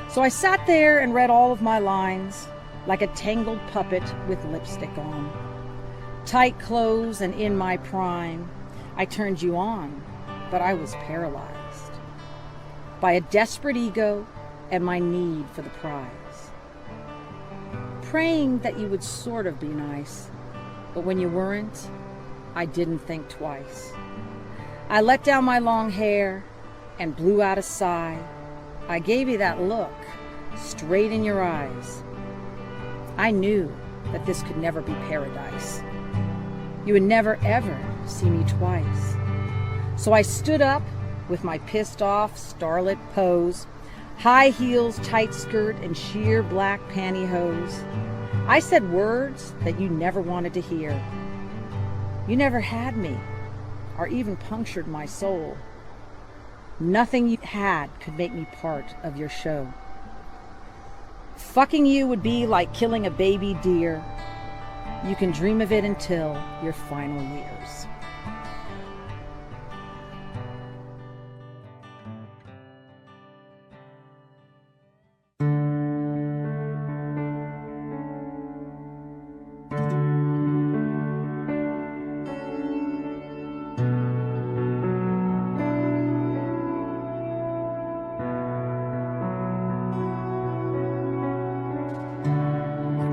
So I sat there and read all of my lines, like a tangled puppet with lipstick on. Tight clothes and in my prime, I turned you on, but I was paralyzed by a desperate ego and my need for the prize. Praying that you would sort of be nice, but when you weren't, I didn't think twice. I let down my long hair and blew out a sigh. I gave you that look, straight in your eyes. I knew that this could never be paradise. You would never ever see me twice. So I stood up with my pissed off starlet pose, high heels, tight skirt, and sheer black pantyhose. I said words that you never wanted to hear. You never had me, or even punctured my soul. Nothing you had could make me part of your show. Fucking you would be like killing a baby deer. You can dream of it until your final years.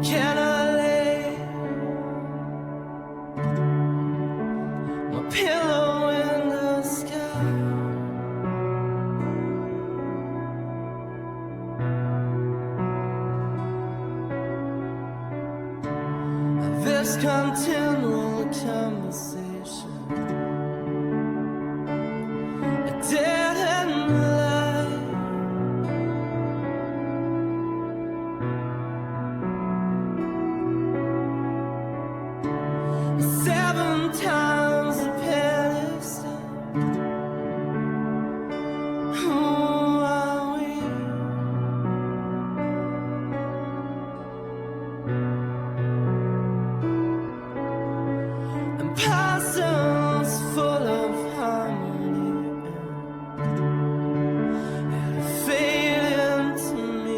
Can I lay my pillow in the sky? This continual conversation, a dead end lie. Seven times the pedestal. Who are we? And parcels full of harmony and fade into me.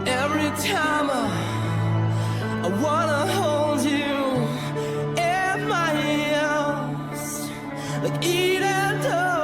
Every time I wanna hold you in my arms, like eating the